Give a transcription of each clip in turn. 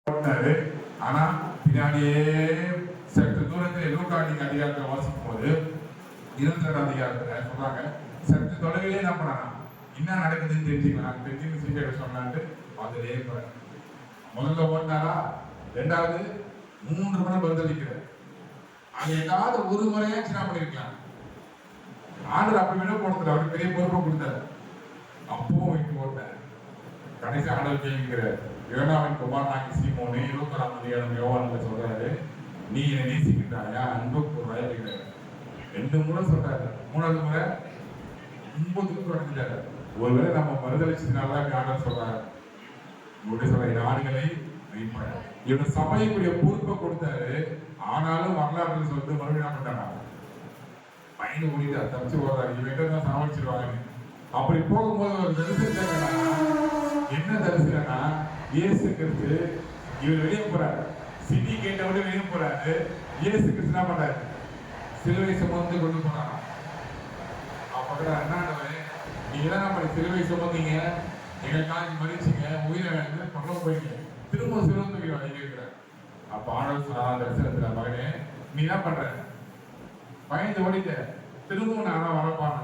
ஓட்டினாரு. ஆனா பின்னாடியே சற்று தூரத்தில் லூக்காடிக்கு அதிகாரத்தை வாசிக்கும் போது 22ஆம் அதிகாரத்துல சொல்றாங்க, சற்று தொலைவிலே என்ன பண்ணானா என்ன நடக்குதுன்னு தெரிஞ்சுக்கலாம், தெரிஞ்சுன்னு சீக்கிரம் சொன்னான்ட்டு அதுலயே போறாரு. முதல்ல ஓட்டினாரா, ரெண்டாவது 3 முறை பதிலளிக்கிறார். அது ஏதாவது ஒரு முறையாச்சும் என்ன பண்ணிருக்கலாம். ஆண்டர் அப்படி விட போடுறது அவருக்கு பெரிய பொறுப்பை கொடுத்தாரு. அப்பவும் வைத்து ஓட்டாரு. கடைசி ஆண்டவர் கேட்கிறார், யோனாவின் குமாரனாகிய சீமோனே, 21ஆம் அதிகாரம் யோவான்ல சொல்றாரு, நீ என்னை நேசிக்கின்றாயா, அன்பு கூர்றாயா கேட்கிறாரு. 2 முறை சொல்றாரு. 3வது முறை 9 அடைஞ்சாரு. ஒருவேளை நம்ம மறுதளிச்சதுனால ஆண்டவர் சொல்றாரு, உங்களுடைய சொல்ற நாடுகளை இவங்க சபைக்குரிய பொறுப்பை கொடுத்தாரு. ஆனாலும் வரலாற்று சொல்லிட்டு மறுபடியும் என்ன பண்றாங்க, பயந்து ஓடிட்டு தப்பிச்சு போறாரு. இவங்க தான் சாவடிச்சிருவாங்க. அப்படி போகும்போது ஒரு தரிசனம், என்ன தரிசனம்னா, இயேசு கிறிஸ்து இவர் வெளியே போறாரு. சிட்டி கேட்டவங்க வெளியே போறாரு. இயேசு கிறிஸ்து என்ன பண்றாரு, சிலுவை சுமந்து கொண்டு போறாங்க. அப்ப என்னவே நீங்க தான் நம்ம சிலுவை சுமந்தீங்க, எங்களுக்காக மறிச்சிங்க, உயிரை வந்து பக்கம் போயிங்க, திரும்ப சிலுவை தூக்கி வாங்கி இருக்கிறார். அப்ப ஆண்டவர் சொன்னார் தரிசனத்துல, மகனே நீ என்ன பண்ற, பயந்து ஓடிட்ட, திரும்பவும் நான் வரப்பான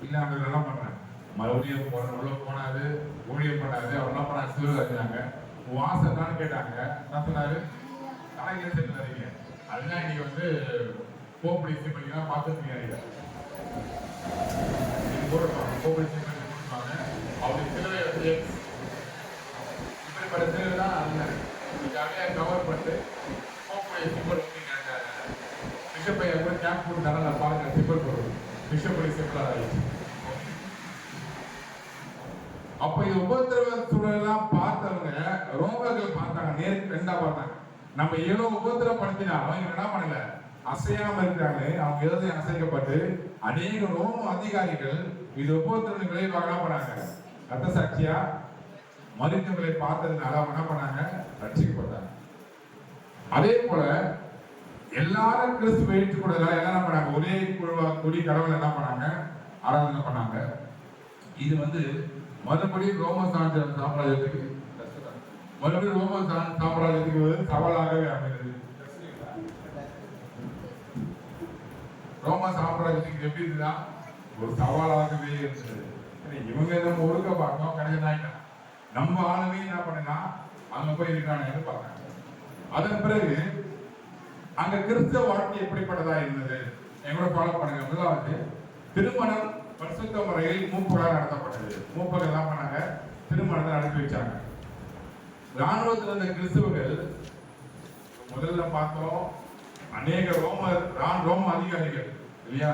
இல்ல, அந்த என்ன பண்றேன், மறுபடியும் உள்ள போனாரு, ஊழியம் பண்ணாரு. அவர் என்ன பண்ணாரு, சிலுவை அறிஞ்சாங்க. வாசம் தான் கேட்டாங்க. என்ன சொன்னாரு, தலையில சேர்த்து வரீங்க. அதுதான் இன்னைக்கு வந்து கோப்படி சிம்பிளா பார்த்துருக்கீங்க. கோப்படி சிம்பிள் கொடுப்பாங்க. அவருடைய சிலுவை வந்து இப்படிப்பட்ட சிலுவை தான் அறிஞர் கவர் பண்ணிட்டு கோப்படி சிம்பிள் பிஷப் ஐயா கூட கேம்ப் போட்டுனால பாருங்க, சிம்பிள் போடுறது பிஷப்புடைய சிம்பிளா ஆயிடுச்சு. அப்ப இது உபத்திரவ சூழலாம் பார்த்தவங்க ரோமர்கள் பார்த்தாங்க, நேருக்கு ரெண்டா பார்த்தாங்க. நம்ம எவ்வளவு உபத்திரப்படுத்தினாலும் இவங்க என்ன பண்ணல, அசையாம இருக்கிறாங்க. அவங்க எழுதி அசைக்கப்பட்டு அநேக ரோம அதிகாரிகள் இது உபத்திரவ விளைவாக என்ன பண்ணாங்க, ரத்த சாட்சியா மருத்துவங்களை பார்த்ததுனால அவங்க என்ன பண்ணாங்க, ரட்சிக்கப்பட்டாங்க. அதே போல எல்லாரும் கிறிஸ்துவை ஏற்றுக்கொண்டதால என்ன பண்ணாங்க, ஒரே குடி கடவுளை என்ன பண்ணாங்க, ஆராதனை பண்ணாங்க. இது வந்து மறுபடியும் ரோம சாம்ராஜ்யத்துக்கு சவாலாகவே அமைந்தது. ரோம சாம்ராஜ்யத்துக்கு எப்படி இருந்தா ஒரு சவாலாகவே இருந்தது. இவங்க நம்ம ஒழுக்க பார்த்தோம், கடைசி நம்ம ஆளுமே என்ன பண்ணா அங்க போய் இருக்கானு பார்த்தாங்க. அதன் பிறகு அங்க கிறிஸ்தவ வாழ்க்கை எப்படிப்பட்டதா இருந்தது எங்களோட ஃபாலோ பண்ணுங்க. முதலாவது திருமணம் பரிசுத்த முறையில் மூப்பரால் நடத்தப்பட்டது. மூப்பர்கள் என்ன பண்ணாங்க, திருமணத்தை நடத்தி வச்சாங்க. ராணுவத்தில் இருந்த கிறிஸ்தவர்கள் முதல்ல பார்த்தோம், அநேக ரோம அதிகாரிகள் இல்லையா,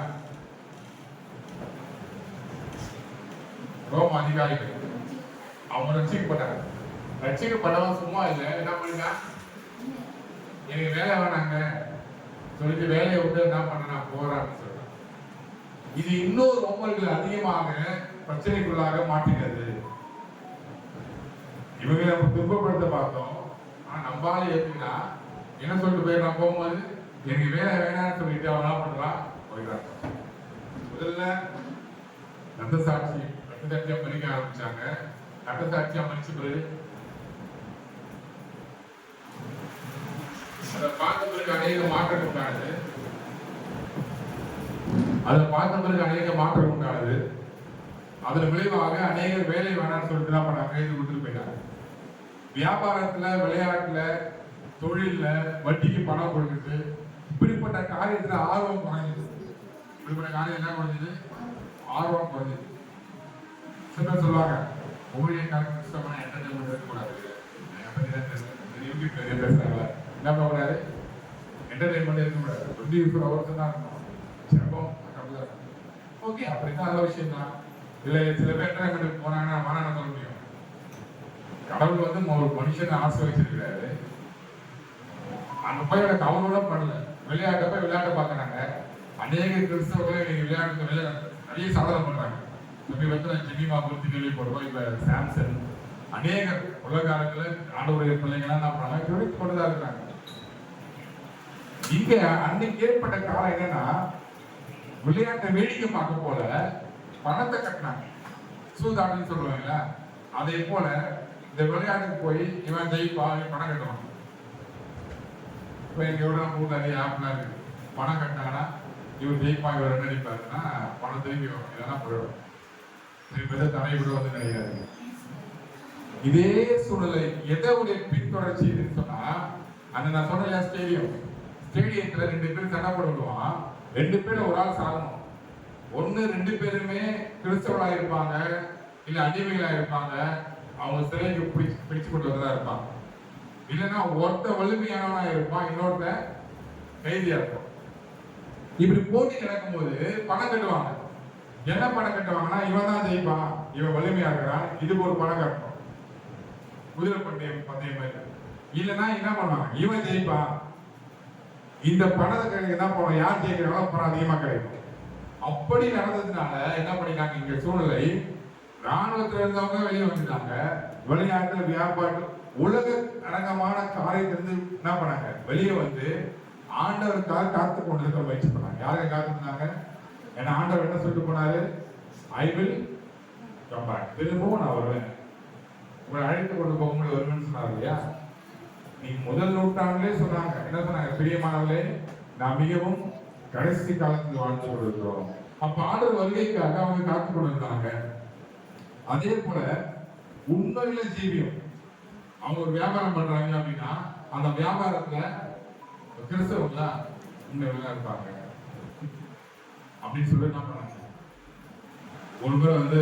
ரோம அதிகாரிகள் அவங்க ரட்சிக்கப்பட்டாங்க. ரட்சிக்கப்பட்டவன் சும்மா இல்லை, என்ன பண்ணா, எனக்கு வேலை வேணாங்க சொல்லிட்டு வேலையை விட்டு என்ன பண்ண போறான்னு சொல்றாங்க. இது இன்னொரு ரோமர்கள் அதிகமாக பிரச்சனைக்குள்ளாக மாற்றினது. இவங்களை நம்ம துன்பப்படுத்த பார்த்தோம். ஆனா நம்பால ஏத்துக்கினா என்ன சொல்லிட்டு போய் நான் போகும்போது எனக்கு வேலை வேணாம்னு சொல்லிட்டு அவன் என்ன பண்றான், போயிடுறான். முதல்ல ரத்த சாட்சியா மறிக்க ஆரம்பிச்சாங்க. ரத்த சாட்சியா மறிச்ச பிறகு அதை பார்த்த பிறகு அநேக மாற்றம் உண்டானது. அதை பார்த்த பிறகு அநேக மாற்றம் உண்டானது. அதன் விளைவாக அநேக வேலை வேணாம்னு சொல்லிட்டு என்ன பண்ணாங்க, எழுதி கொடுத்துட்டு போயிட்டாங்க. வியாபாரத்துல, விளையாட்டுல, தொழில்ல வட்டிக்கு பணம் கொடுக்குது. இப்படிப்பட்ட காரியத்துல ஆர்வம் குறைஞ்சது. இப்படிப்பட்ட காரியம் என்ன குறைஞ்சது, ஆர்வம் குறைஞ்சது. சில சொல்லுவாங்க, ஊழியக்காரங்க இஷ்டமான என்டர்டைன்மெண்ட் இருக்கக்கூடாது. பேசுறாங்க என்ன பண்ணக்கூடாது, என்டர்டைன்மெண்ட் இருக்கக்கூடாது, 24 hours தான் இருக்கணும். ஓகே, அப்படின்னா நல்ல விஷயம் தான். இல்ல சில பேர் என்டர்டைன்மெண்ட் போனாங்கன்னா மாறான சொல்ல முடியும். கடவுள் வந்து ஒரு மனுஷனை ஆசை வச்சிருக்கிறாரு. அந்த பையனோட கவனோட பண்ணல, விளையாட்டப்ப விளையாட்ட பார்க்கறாங்க. அநேக கிறிஸ்தவர்கள் இன்னைக்கு விளையாட்டு நிறைய சாதனை பண்றாங்க. சமீபத்தில் ஜெமிமா குறித்து கேள்விப்படுறோம். இப்ப சாம்சன் அநேக உலக காலத்துல ஆண்டவருடைய பிள்ளைங்களாம் என்ன பண்ணாங்க, கொண்டுதான் இருக்கிறாங்க. இங்க அன்னைக்கு ஏற்பட்ட காலம் என்னன்னா, விளையாட்டை வேடிக்கை பார்க்க போல பணத்தை கட்டினாங்க. சூதாடுன்னு சொல்லுவாங்களா, அதே போல இந்த விளையாட்டுக்கு போய் இவன் ஜெயிப்பா பணம் கட்டுவான். இப்போ எங்களோட ஊர் நிறைய ஆப்லாம் இருக்கு. பணம் கட்டினாங்கன்னா இவர் ஜெயிப்பா, இவர் என்ன அடிப்பாருன்னா பணம் திரும்பி வரும், இதெல்லாம் போயிடும். திருப்பி தடை விடுவது கிடையாது. இதே சூழ்நிலை எதோடைய பின்தொடர்ச்சி சொன்னா, அந்த நான் சொன்ன ஸ்டேடியத்துல 2 பேர் சண்டை போட விடுவான். 2 பேரும் ஒரு ஆள் சாகணும். ஒண்ணு 2 பேருமே கிறிஸ்தவர்களா இருப்பாங்க, இல்ல அடிமைகளா இருப்பாங்க, அவங்க சிலைக்கு பிடிச்சு கொண்டு வந்ததா இருப்பாங்க. இல்லைன்னா ஒருத்த வலிமையானவனா இருப்பான், இன்னொருத்த கைதியா இருப்பான். இப்படி போட்டி நடக்கும்போது பணம் கட்டுவாங்க. என்ன பணம் கட்டுவாங்கன்னா, இவன் தான் ஜெயிப்பான், இவன் வலிமையா இருக்கிறான், இதுக்கு ஒரு பணம் கட்டணும். குதிரை பந்தயம் மாதிரி. இல்லைன்னா என்ன பண்ணுவாங்க, இவன் ஜெயிப்பான், இந்த பணத்தை என்ன பண்ணுவோம், யார் ஜெயிக்கிறாங்களோ பணம் அதிகமா கிடைக்கும். அப்படி நடந்ததுனால என்ன பண்ணிட்டாங்க, இங்க சூழ்நிலை ராணுவத்தில் இருந்தவங்க வெளியே வந்துட்டாங்க. விளையாட்டு வியாபாரம் உலக அரங்கமான காரியத்திலிருந்து என்ன பண்ணாங்க, வெளியே வந்து ஆண்டவருக்காக காத்து கொண்டிருக்க முயற்சி பண்ணாங்க. யாருங்க காத்துருந்தாங்க? ஏன்னா ஆண்டவர் என்ன சொல்லிட்டு போனாரு, ஐ வில் கம் பேக், திரும்பவும் நான் வருவேன், உங்களை அழைத்து கொண்டு போக உங்களை வருவேன்னு சொன்னார் இல்லையா? நீ முதல் நூற்றாண்டிலே சொன்னாங்க. என்ன சொன்னாங்க? பிரியமானவர்களே, நான் மிகவும் கடைசி காலத்தில் வாழ்ந்து கொண்டிருக்கிறோம். அப்ப ஆண்டவர் வருகைக்காக அவங்க காத்து கொண்டிருந்தாங்க. அதே போல உண்மையில ஜீவியம் அவங்க ஒரு வியாபாரம் பண்றாங்க அப்படின்னா, அந்த வியாபாரத்துல கிறிஸ்தவங்கள உண்மையில இருப்பாங்க அப்படின்னு சொல்லி என்ன பண்ணாங்க. ஒரு முறை வந்து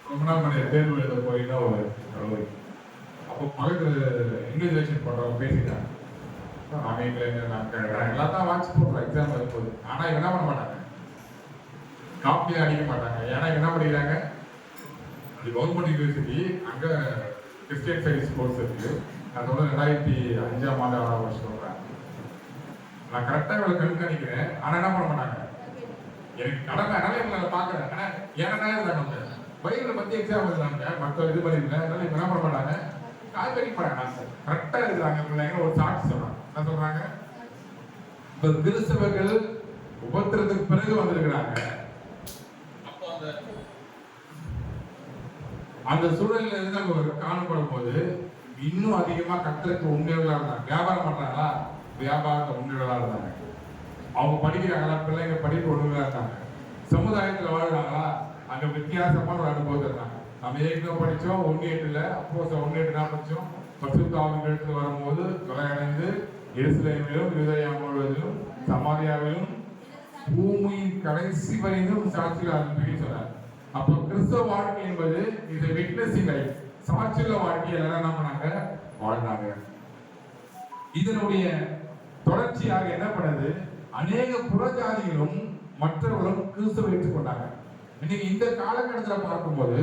ரொம்ப நாள் பண்ண தேர்வு எழுத போயின்னா ஒரு கல்லூரி, அப்போ மகளுக்கு இன்விஜிலேஷன் பண்றவங்க பேசிட்டாங்க. எல்லாத்தான் வாட்ச் போடுறோம் எக்ஸாம் வரும்போது. ஆனா என்ன பண்ண மாட்டாங்க, காப்பியை அடிக்க மாட்டாங்க. ஏன்னா என்ன பண்ணிக்கிறாங்க, அது கவர்மெண்ட் யூனிவர்சிட்டி, அங்க கிறிஸ்டியன் ஸ்டடீஸ் கோர்ஸ் இருக்கு. அதோட 2005ஆம் ஆண்டு 6ஆம் வருஷம் சொல்றேன். நான் கரெக்டா இவளை கண்காணிக்கிறேன். ஆனா என்ன பண்ண மாட்டாங்க, எனக்கு கடமை அதனால இவங்களை பாக்குறேன். ஆனா ஏன்னா இருந்தாங்க பைபிளை பத்தி எக்ஸாம் எழுதுறாங்க, மற்ற இது பண்ணிருக்கேன். அதனால இவங்க என்ன பண்ண மாட்டாங்க, காய்கறி போறாங்க, கரெக்டா எழுதுறாங்க. ஒரு சாட்சி சொல்றாங்க. என்ன சொல்றாங்க, இப்ப கிறிஸ்தவர்கள் உபத்திரத்துக்கு பிறகு வந்திருக்கிறாங்க. அந்த சூழலில் இருந்து அவங்க காணப்படும் போது இன்னும் அதிகமா கர்த்தருக்கு உண்மைகளா இருந்தாங்க. வியாபாரம் பண்றாங்களா, வியாபாரத்தை உண்மைகளா இருந்தாங்க. அவங்க படிக்கிறாங்களா, பிள்ளைங்க படிப்பு உண்மையா இருந்தாங்க. சமுதாயத்தில் வாழ்றாங்களா, அங்க வித்தியாசமான ஒரு அனுபவத்தை இருந்தாங்க. நம்ம ஏற்கனவே படிச்சோம் 1:8, அப்போ 1:8 படிச்சோம். பரிசுத்தாவின் இடத்துல வரும்போது விளையாடைந்து எருசலேமிலும் யூதேயா முழுவதிலும் சமாரியாவிலும் பூமியின் கடைசி வரையிலும் சாட்சிகள் அனுப்பி சொன்னார். அப்போ கிறிஸ்தவ வாழ்க்கை என்பது இது விட்னஸிங் லைஃப், சாட்சியுள்ள வாழ்க்கையில என்ன பண்ணாங்க, வாழ்ந்தாங்க. இதனுடைய தொடர்ச்சியாக என்ன பண்ணது, அநேக புறஜாதிகளும் மற்றவர்களும் கிறிஸ்துவை ஏற்றுக்கொண்டாங்க. இன்னைக்கு இந்த காலகட்டத்தில் பார்க்கும்போது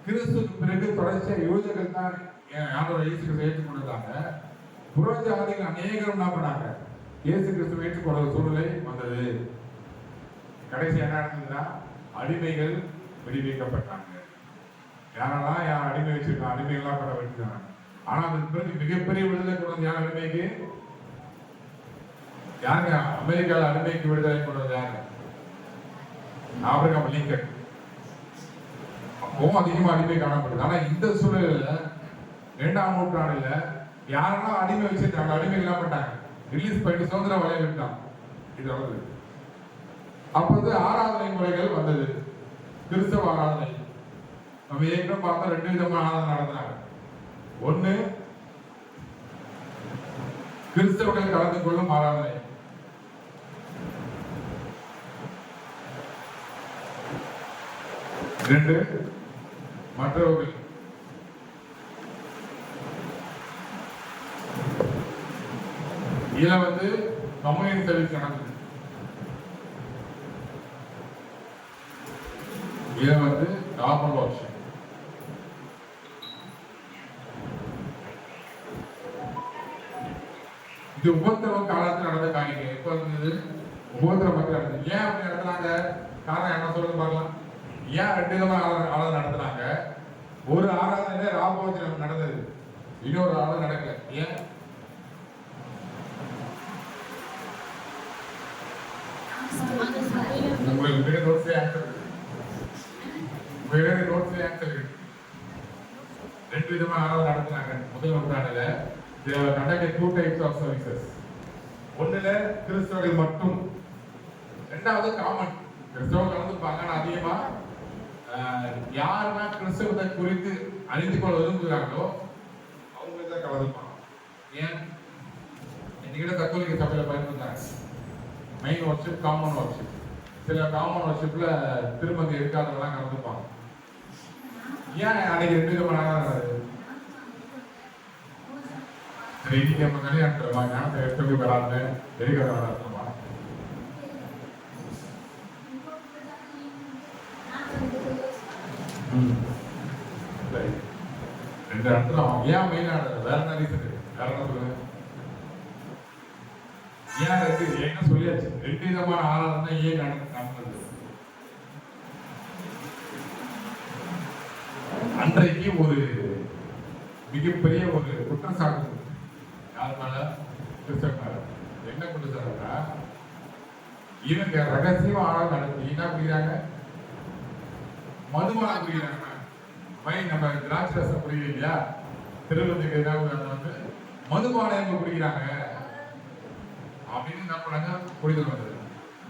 கிறிஸ்துக்கு பிறகு தொடர்ச்சியாக யூதர்கள் தான் ஆண்டவரை இயேசு கிறிஸ்துவை ஏற்றுக்கொண்டாங்க. புறஜாதிகள் அநேகரும் என்ன பண்ணாங்க, இயேசு கிறிஸ்துவை ஏற்றுக்கொண்ட சூழ்நிலை வந்தது. கடைசி என்ன நடந்ததுன்னா, அடிமைகள் விடுவிக்கப்பட்டாங்க. யாரெல்லாம் யார் அடிமை வச்சிருக்காங்க, அடிமைகள்லாம் பட வச்சிருக்காங்க. ஆனா அதுக்கு பிறகு மிகப்பெரிய விடுதலை கொண்டு வந்து யார் அடிமைக்கு, யாருங்க அமெரிக்காவில் அடிமைக்கு விடுதலை கொண்டு வந்து யாரு, ஆபிரகாம் லிங்கன். அப்பவும் அதிகமா அடிமை காணப்படுது. ஆனா இந்த சூழலில் 2ஆம் நூற்றாண்டுல யாரெல்லாம் அடிமை வச்சிருக்காங்க, அடிமைகள் என்ன பண்ணாங்க, ரிலீஸ் பண்ணிட்டு சுதந்திர வலையை விட்டாங்க. இது வருது. அப்போது ஆராதனை முறைகள் வந்தது, கிறிஸ்தவ ஆராதனை. நம்ம ஏற்கனவே பார்த்தா 2 விதமான ஆராதனை நடந்தாங்க. ஒண்ணு கிறிஸ்தவர்கள் கலந்து கொள்ளும் ஆராதனை, ரெண்டு மற்றவர்கள். இதுல வந்து கம்யூனியன் சர்வீஸ் நடந்தது. இதுல வந்து நார்மல் ஆப்ஷன். இது உபத்திரவ காலத்தில் நடந்த காரியம். எப்ப இருந்தது, உபத்திரவ மக்கள் நடந்தது. ஏன் அப்படி நடத்துனாங்க, காரணம் என்ன சொல்றது பார்க்கலாம். ஏன் 2 விதமா ஆராதனை நடத்துனாங்க. ஒரு ஆராதனை ராபோஜனம் நடந்தது, இன்னொரு ஆராதனை நடக்கல. ஏன், உங்களுக்கு நோட்ஸ்ல ஆன்சர் இருக்கு. விதமான ஆராதனை நடத்துனாங்க முதல் நூற்றாண்டுல. Conducted 2 types of services. ஒண்ணுல கிறிஸ்தவர்கள் மட்டும், ரெண்டாவது காமன் கிறிஸ்தவர்கள் கலந்துப்பாங்க. ஆனா அதிகமா யாருன்னா கிறிஸ்தவத்தை குறித்து அறிந்து கொள்ள விரும்புகிறாங்களோ அவங்க தான் கலந்துப்பாங்க. ஏன் இன்னைக்கு கத்தோலிக்க சபையில பயன்படுத்தாங்க மெயின் வர்ஷிப், காமன் வர்ஷிப். சில காமன் வர்ஷிப்ல திருமதி இருக்காதவங்களாம் கலந்துப்பாங்க. ஏன் அன்னைக்கு 2 விதமான இன்னைக்கு நம்ம கல்யாணம் ஞானத்தை எடுத்து வராது எரிக்கிற அர்த்தமா? ரெண்டு அர்த்தம். ஏன் மெயினான வேற என்ன ரீசன்? வேற என்ன சொல்லுங்க? ஏன் என்ன சொல்லியாச்சு? 2 விதமான ஆராதனை ஏன் நடந்தது? அன்றைக்கு ஒரு மிகப்பெரிய ஒரு குற்றச்சாட்டு யார் மேல? கிறிஸ்தவ மேல. என்ன குற்றச்சாட்டுனா, இவங்க ரகசியம் ஆராதனை நடத்தி என்ன புரியுறாங்க? மதுபானம் புரியுறாங்க. நம்ம திராட்சை ரசம் புரியுது இல்லையா? திருவள்ளுவருக்கு வந்து மதுபானம் எங்க குடிக்கிறாங்க அப்படின்னு என்ன பண்ணாங்க? புரிதல் வந்தது.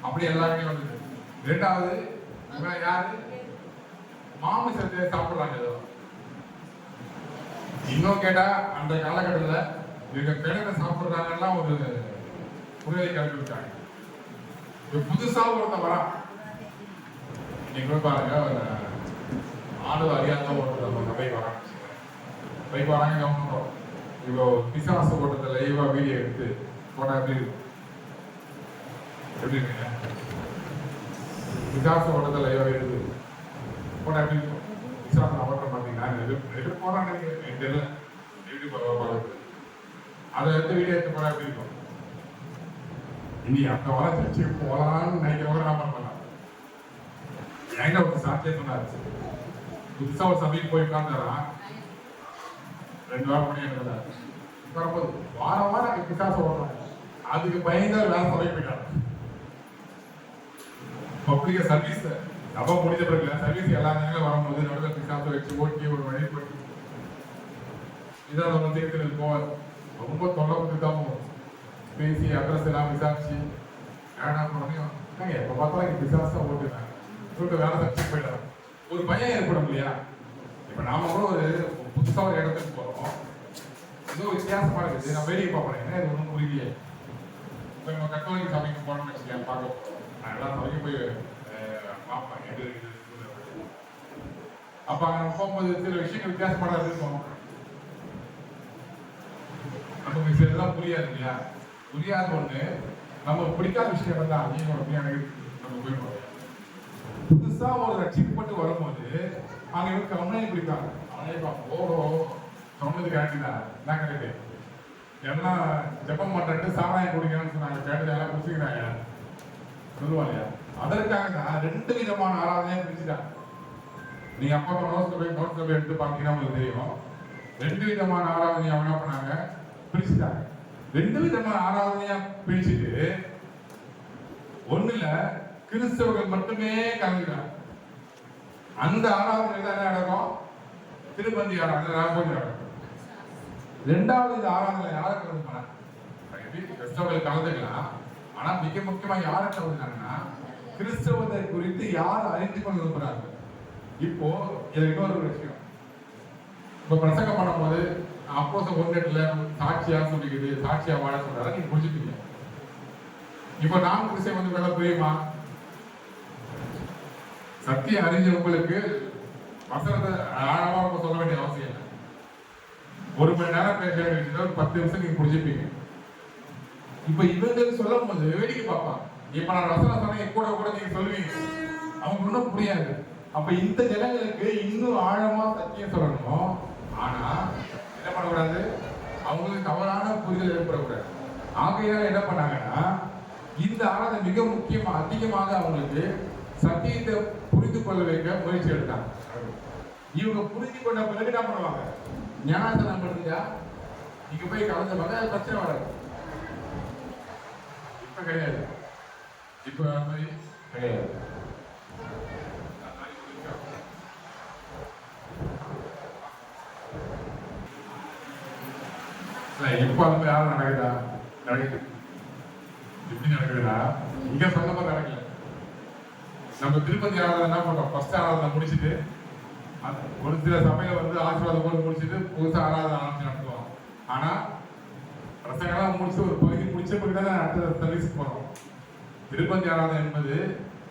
அப்படி எல்லாருமே வந்தது. இரண்டாவது, யாரு மாமிசத்தை சாப்பிடுறாங்க. ஏதோ இன்னும் கேட்டா அந்த காலகட்டத்தில் இவங்க கிழமை சாப்பிடுறாங்கன்னா ஒரு புரிதலை கலந்து விட்டாங்க. புதுசா ஒருத்தன் வரா, நீங்க போய் பாருங்க, ஆடு அறியாத ஒரு சபை வரான்னு போய் வராங்க. கவனிக்கிறோம். இப்போ பிசாசு ஓட்டத்தில் லைவா வீடியோ எடுத்து போட்டா எப்படி இருக்கும்? எப்படி இருக்குங்க? பிசாசு ஓட்டத்தில் லைவா எடுத்து போட்டா எப்படி இருக்கும்? பிசாசு ஓட்ட பார்த்தீங்கன்னா எது போறான்னு தெரியல. எப்படி பரவாயில்ல அதை எடுத்து வீடியோ எடுத்து போனா எப்படி இருக்கும்? இனி அந்த வர சர்ச்சைக்கு போகலான்னு நினைக்கிறவங்க நான் பண்ணலாம். எங்க ஒரு சாத்தியம் சொன்னாரு, புதுசா ஒரு சபைக்கு போய் உட்கார்ந்தாராம். 2 வாரம் பண்ணி வரும்போது வாரம் வாரம் பிசாசு ஓடுறாங்க. அதுக்கு பயந்து வேற சபைக்கு போயிட்டாங்க. பப்ளிக சர்வீஸ் சபை முடிஞ்ச பிறகு சர்வீஸ் எல்லா நேரங்களும் வரும்போது நடுவில் பிசாசை வச்சு ஓட்டி ஒரு வழி போட்டு இதான் நம்ம தேர்தல் போவார். ரொம்ப தொலைவுக்கு தான் போகும். பேசி அட்ரஸ் எல்லாம் விசாரிச்சு வேணாம் பண்ணணும். எப்போ பார்த்தாலும் இங்கே பிசாசா ஓட்டுறாங்க சொல்லிட்டு வேலை சர்ச்சைக்கு போயிட்டாங்க. ஒரு பயம் ஏற்படும் இல்லையா? இப்போ நாம கூட ஒரு புதுசாக ஒரு இடத்துக்கு போகிறோம், ஏதோ வித்தியாசமா இருக்குது, நான் வேடிக்கை பார்ப்பேன், என்ன இது ஒன்றும் புரியலையே. இப்போ நம்ம கத்தோலிக்க சபைக்கு போனோம்னு வச்சுக்கேன், பார்க்க போகிறோம். நான் எல்லா சபைக்கும் போய் பார்ப்பேன் எது இருக்குது. அப்போ அங்கே நம்ம போகும்போது சில விஷயங்கள் வித்தியாசமாக இருக்கும். நமக்கு சிலதெல்லாம் புரியாது இல்லையா? புரியாத ஒண்ணு நம்ம பிடிக்காத விஷயம் தான் நீங்க நம்ம போயிடுவோம். புதுசா ஒரு ரட்சிக்கப்பட்டு வரும்போது அங்க இவங்க கம்ப்ளைண்ட் பிடிப்பாங்க. அவனே ஓடோ சொன்னது கேட்டுதான் என்ன கரெக்டு எல்லாம் ஜப்பம் மாட்டேன்ட்டு சாராயம் குடிக்கணும்னு சொன்னாங்க. கேட்டது எல்லாம் குடிச்சுக்கிறாங்க சொல்லுவா இல்லையா? அதற்காக தான் 2 விதமான ஆராதனையை பிரிச்சுட்டாங்க. நீங்க அப்பா நோட்ஸ் எடுத்து பார்த்தீங்கன்னா உங்களுக்கு தெரியும். 2 விதமான ஆராதனையை அவங்க என்ன பண்ணாங்க? பிரிச்சுட்டாங்க. 2 விதமான ஆராதனையா பிரிச்சுட்டு ஒண்ணுல கிறிஸ்தவர்கள் மட்டுமே கலந்துக்கிறாங்க. அந்த ஆராதனை தான் என்ன நடக்கும்? திருப்பந்தி ஆராதனை, ராபோஜி ஆராதனை. 2வது இந்த ஆராதனை யாரை கலந்துக்கலாம்? கிறிஸ்தவர்கள் கலந்துக்கலாம். ஆனா மிக முக்கியமா யாரை கலந்துக்கிறாங்கன்னா, கிறிஸ்தவத்தை குறித்து யார் அறிந்து கொள்ள விரும்புறாங்க. இப்போ இது இன்னொரு விஷயம். இப்ப பிரசங்கம் பண்ணும்போது அப்போஸ்தலர் 1:8 சாட்சியா சொல்லிக்குது, சாட்சியா வாழ சொல்றாரு, நீங்க புரிஞ்சுப்பீங்க. இப்ப நான் கிறிஸ்தவன் வந்து வேலை புரியுமா? சத்தியம் அறிஞ்ச உங்களுக்கு வசனத்தை ஆழமா சொல்ல வேண்டிய அவசியம் இல்லை. 1 மணி நேரம் பேச வேண்டியது 10 நிமிஷம் நீங்க புரிஞ்சுப்பீங்க. இப்ப இவங்க சொல்லும் போது வேடிக்கை பார்ப்பாங்க. இப்ப நான் வசனம் சொன்னேன் கூட கூட நீங்க சொல்லுவீங்க, அவங்க ஒன்றும் புரியாது. அப்ப இந்த ஜனங்களுக்கு இன்னும் ஆழமா சத்தியம் சொல்லணும். ஆனா என்ன பண்ணக்கூடாது? அவங்களுக்கு தவறான புரிதல் ஏற்படக்கூடாது. ஆகையால என்ன பண்ணாங்கன்னா, இந்த ஆராதனை மிக முக்கியமா அதிகமாக அவங்களுக்கு சத்தியத்தை புரிந்து கொள்ள வைக்க முயற்சி எடுத்தாங்க. இவங்க புரிந்து கொண்ட பிறகு என்ன பண்ணுவாங்க? ஞானத்தனம் பண்ணுங்க, இங்க போய் கலந்துவாங்க, அது பிரச்சனை வராது. இப்ப கிடையாது, இப்ப கிடையாது. இப்போ அந்த யாரும் நடக்குதா? நடக்குது. எப்படி நடக்குதுன்னா இங்க சொன்ன மாதிரி நடக்கல. நம்ம திருப்பதி ஆராதனை என்ன பண்றோம்? ஃபர்ஸ்ட் ஆராதனை முடிச்சுட்டு ஒரு சில சமயம் வந்து ஆசீர்வாதம் போட்டு முடிச்சுட்டு புதுசா ஆராதனை ஆரம்பிச்சு நடத்துவோம். ஆனா பிரசங்கெல்லாம் முடிச்சு ஒரு பகுதி முடிச்ச பிறகு தான் அடுத்த சர்வீஸ் போறோம். திருப்பதி ஆராதனை என்பது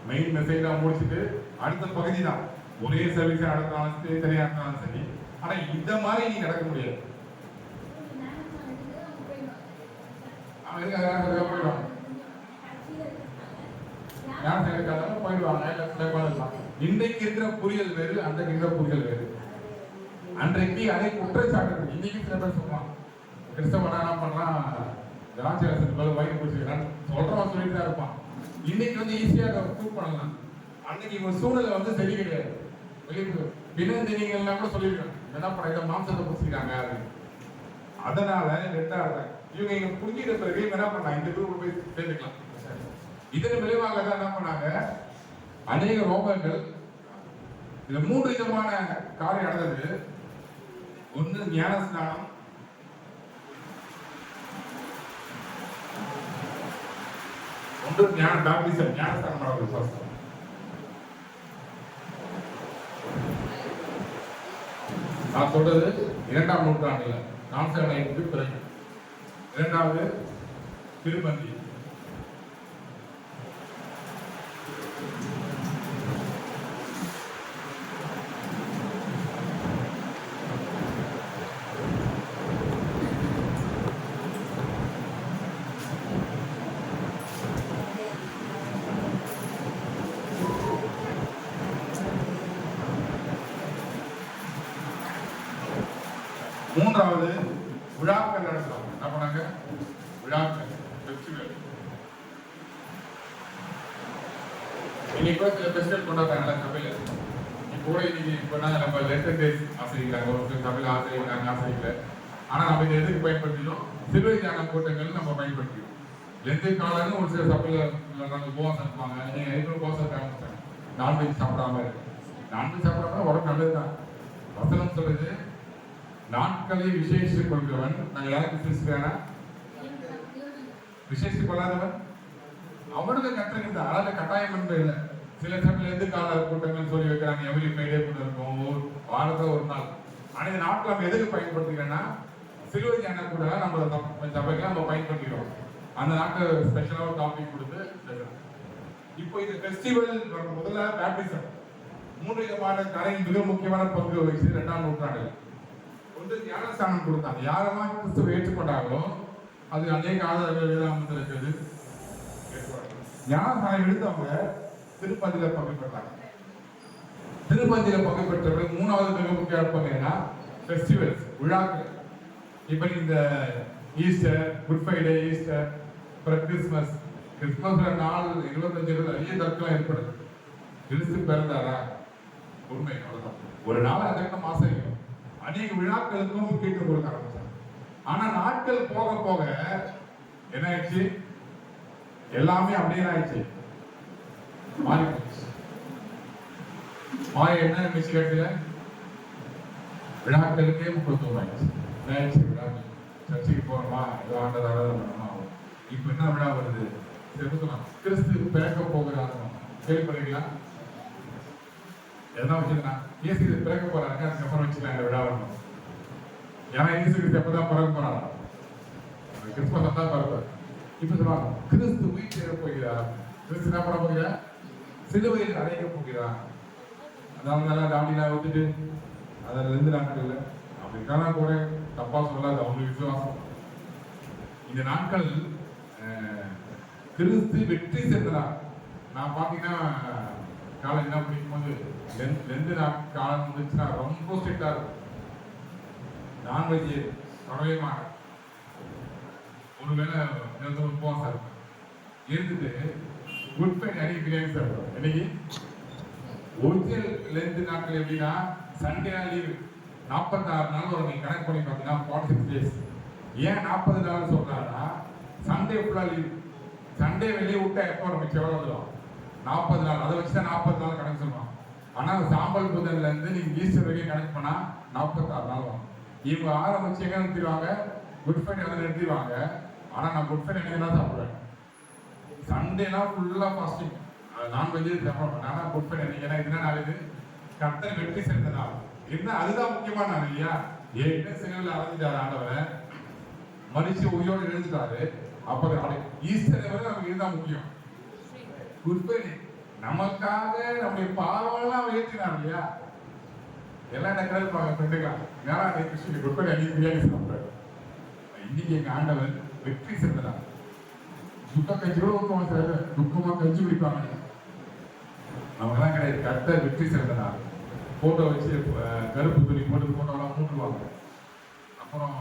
மெயின் மெசேஜ்லாம் முடிச்சுட்டு அடுத்த பகுதி தான். ஒரே சர்வீஸ் நடத்தினாலும் சரி, சரியா இருந்தாலும் சரி. ஆனா இந்த மாதிரி நீ நடக்க முடியாது. போயிடுவாங்க, இன்றைக்கு இருக்கிற புரியல் வேறு, அன்றைக்கு இருக்கிற புரியல் வேறு. அன்றைக்கு அதை குற்றச்சாட்டு. இன்னைக்கு சில பேர் சொல்லுவான் கிறிஸ்தவனா என்ன பண்றான், திராட்சை வயிறு பிடிச்சிக்கிறான் சொல்றவன் சொல்லிட்டு தான் இருப்பான். இன்னைக்கு வந்து ஈஸியாக ப்ரூவ் பண்ணலாம். அன்னைக்கு ஒரு சூழ்நிலை வந்து சரி கிடையாது. பின்னந்தெனிகள்லாம் கூட சொல்லியிருக்காங்க என்ன பண்ண இதை மாம்சத்தை பிடிச்சிருக்காங்க அப்படின்னு. அதனால ரெண்டாவது இவங்க இங்க புரிஞ்சுக்கிற பிறகு என்ன பண்ணலாம், இந்த குரூப் போய் சேர்ந்துக்கலாம். இதன் விளைவாக தான் என்ன பண்ணாங்க, அநேக ரோமர்கள் இந்த 3 விதமான காரியம் நடந்தது. ஒன்று ஞானஸ்நானம், ஒன்று பேப்டிசம், ஞானஸ்நானம் நடந்தது. நான் சொல்றது 2ஆம் நூற்றாண்டுல கான்ஸ்டன்டைனுக்கு பிறகு. இரண்டாவது திருப்பந்தி. மூன்றாவது விழாக்கள் நடத்துவாங்க. என்ன பண்ணாங்க? விழாக்கள், ஃபெஸ்டிவல். இன்னைக்கு கூட சில ஃபெஸ்டிவல் கொண்டாடுறாங்க சபையில. இப்போ இன்னைக்கு இப்போ நம்ம லெட்டர் டேஸ் ஆசிரிக்கிறாங்க, ஒரு சில சபையில் ஆசிரியர்கள். ஆனா நம்ம இதை எதுக்கு பயன்படுத்தினோம்? சிலுவை தியான கூட்டங்கள் நம்ம பயன்படுத்தினோம். லெந்து காலம்னு ஒரு சில சபையில உபவாசம் இருப்பாங்க. நீங்க இருக்கிற உபவாசம் இருக்காங்க, நான்வெஜ் சாப்பிடாம இருக்கு. நான்வெஜ் சாப்பிடாம உடம்பு நல்லதுதான். வசனம் சொல்லுது, நாட்களை விசேஷித்துக் கொள்கிறவன். நாங்கள் யாருக்கு விசேஷிக்கிறேன்னா, விசேஷித்துக் கொள்ளாதவன் அவனுக்கு கற்றுக்கிட்ட அதாவது கட்டாயம் என்பது இல்லை. சில சமயம் எந்த கால கூட்டங்கள் சொல்லி வைக்கிறாங்க, எவ்வளவு ஃப்ரைடே கூட இருக்கும், வாரத்தில் ஒரு நாள். ஆனால் இந்த நாட்கள் நம்ம எதுக்கு பயன்படுத்திக்கிறோன்னா, சிலுவை தியான கூட நம்ம சபைக்கு நம்ம பயன்படுத்திக்கிறோம். அந்த நாட்டில் ஸ்பெஷலாக ஒரு டாபிக் கொடுத்து செய்யலாம். இப்போ இந்த ஃபெஸ்டிவல் முதல்ல பேப்டிசம் 3 விதமான கலையின் மிக முக்கியமான பங்கு வகிச்சு 2ஆம் நூற்றாண்டில். ஒன்று ஞானஸ்தானம் கொடுத்தாங்க. யாரெல்லாம் கிறிஸ்துவை ஏற்றுக்கொண்டாங்களோ அது அநேக ஆதாரங்கள் வேதாகமத்தில் இருக்கிறது. ஞானஸ்தானம் எடுத்தவங்க திருப்பதியில பங்கு பெற்றாங்க. திருப்பதியில பங்கு பெற்றவர்கள் 3வது மிக முக்கிய பங்குனா ஃபெஸ்டிவல்ஸ், விழாக்கள். இப்ப இந்த ஈஸ்டர், குட் ஃப்ரைடே, ஈஸ்டர், அப்புறம் கிறிஸ்துமஸ். கிறிஸ்துமஸ்ல நாள் 25 நிறைய தர்க்கம் ஏற்படுது. கிறிஸ்து பிறந்தாரா? உண்மை, அவ்வளவுதான். ஒரு நாள் அதற்கு மாசம் அநேக விழாக்களுக்கும் முக்கியத்துவம் கொடுக்க ஆரம்பிச்சாங்க. ஆனா நாட்கள் போக போக என்ன ஆயிடுச்சு, எல்லாமே அப்படியே ஆயிடுச்சு, மாறி போச்சு. மாறி என்ன மிஸ் கேட்கல, விழாக்களுக்கே முக்கியத்துவம் ஆயிடுச்சு. என்ன ஆயிடுச்சு, விழாக்கள் சர்ச்சைக்கு போறோமா, இது ஆண்டதாக பண்ணணுமா. இப்ப என்ன விழா வருது, கிறிஸ்து பிறக்க போகிறாங்க. கேள்விப்படுறீங்களா? எதனா வச்சுருந்தா இயேசு பிறக்க போறாங்க, அதுக்கப்புறம் வச்சுக்கலாம் விழா வரணும். ஏன்னா இயேசு கிறிஸ்து எப்பதான் பிறக்க போறாங்க, கிறிஸ்துமஸ் தான் பிறப்பார். இப்ப சொல்லுவாங்க கிறிஸ்து உயிர் சேர போகிறார். கிறிஸ்து என்ன பண்ண போகிறார்? சிலுவையில் அடைக்க போகிறார். அதாவது நல்லா தாண்டிலாம் விட்டுட்டு அதில் 2 நாட்கள் இல்லை அப்படின்னா கூட தப்பா சொல்லாது, அவங்க விசுவாசம். இந்த நாட்கள் கிறிஸ்து வெற்றி சென்றார். நான் பார்த்தீங்கன்னா காலேஜ் என்ன படிக்கும்போது 2 நாள் காலம் வந்துச்சுன்னா ரொம்ப ஸ்ட்ரிக்டா இருக்கும். நான்வெஜ் தொடவே மாட்டேன். ஒருவேளை உபவாசம் இருக்கும். இருந்துட்டு குட் ஃப்ரைடே அன்னைக்கு பிரியாணி சாப்பிடுவோம். இன்னைக்கு ஒரிஜினல் 2 நாட்கள் எப்படின்னா, சண்டே லீவு 46 நாள் ஒரு நீங்க கணக்கு பண்ணி பார்த்தீங்கன்னா 46 days. ஏன் 40 நாள் சொல்றாங்கன்னா, சண்டே ஃபுல்லா லீவ். சண்டே வெளியே விட்டா எப்போ மிச்சம் எவ்வளோ வந்துடும்? 40 நாள். அதை வச்சுதான் 40 நாள் கணக்கு சொல்லுவாங்க. ஆனால் சாம்பல் புதன்ல இருந்து நீங்க ஈஸ்டர் வரைக்கும் கணக்கு பண்ணா 46 நாள் வரும். இவங்க ஆரம்பிச்சு எங்க நிறுத்திடுவாங்க, குட் ஃப்ரைடே வந்து நிறுத்திடுவாங்க. ஆனா நான் குட் ஃப்ரைடே அன்னைக்கு தான் சாப்பிடுவேன். சண்டேலாம் ஃபுல்லா ஃபாஸ்டிங், நான்வெஜ் சாப்பிடுவேன். ஆனா குட் ஃப்ரைடே அன்னைக்கு ஏன்னா இதுனா நாளைக்கு கர்த்தர் வெற்றி சேர்ந்த நாள். என்ன அதுதான் முக்கியமான நாள் இல்லையா? ஏற்கனவே சிலுவையில் அரைஞ்சிட்டாரு ஆண்டவரை, மனுஷ உயிரோடு எழுந்துட்டாரு. அப்புறம் ஈஸ்டர் வரை நமக்கு இதுதான் முக்கியம். குட் ஃப்ரைடே நமக்காக நம்முடைய பாவம்லாம் ஏற்றினார் இல்லையா? எல்லாம் என்ன கேட்பாங்க ஃப்ரெண்டுக்கா, நேரா கிருஷ்ணன் குட் ஃப்ரைடே அன்னைக்கு பிரியாணி சாப்பிட்டாரு. இன்னைக்கு எங்க ஆண்டவர் வெற்றி சேர்ந்ததா. சுத்த கஞ்சி கூட ஊற்றுவாங்க, சார் துக்கமா கஞ்சி குடிப்பாங்க. நமக்கெல்லாம் கிடையாது, கர்த்தர் வெற்றி சேர்ந்ததா. போட்டோ வச்சு கருப்பு துணி போட்டு போட்டோலாம் மூட்டுவாங்க. அப்புறம்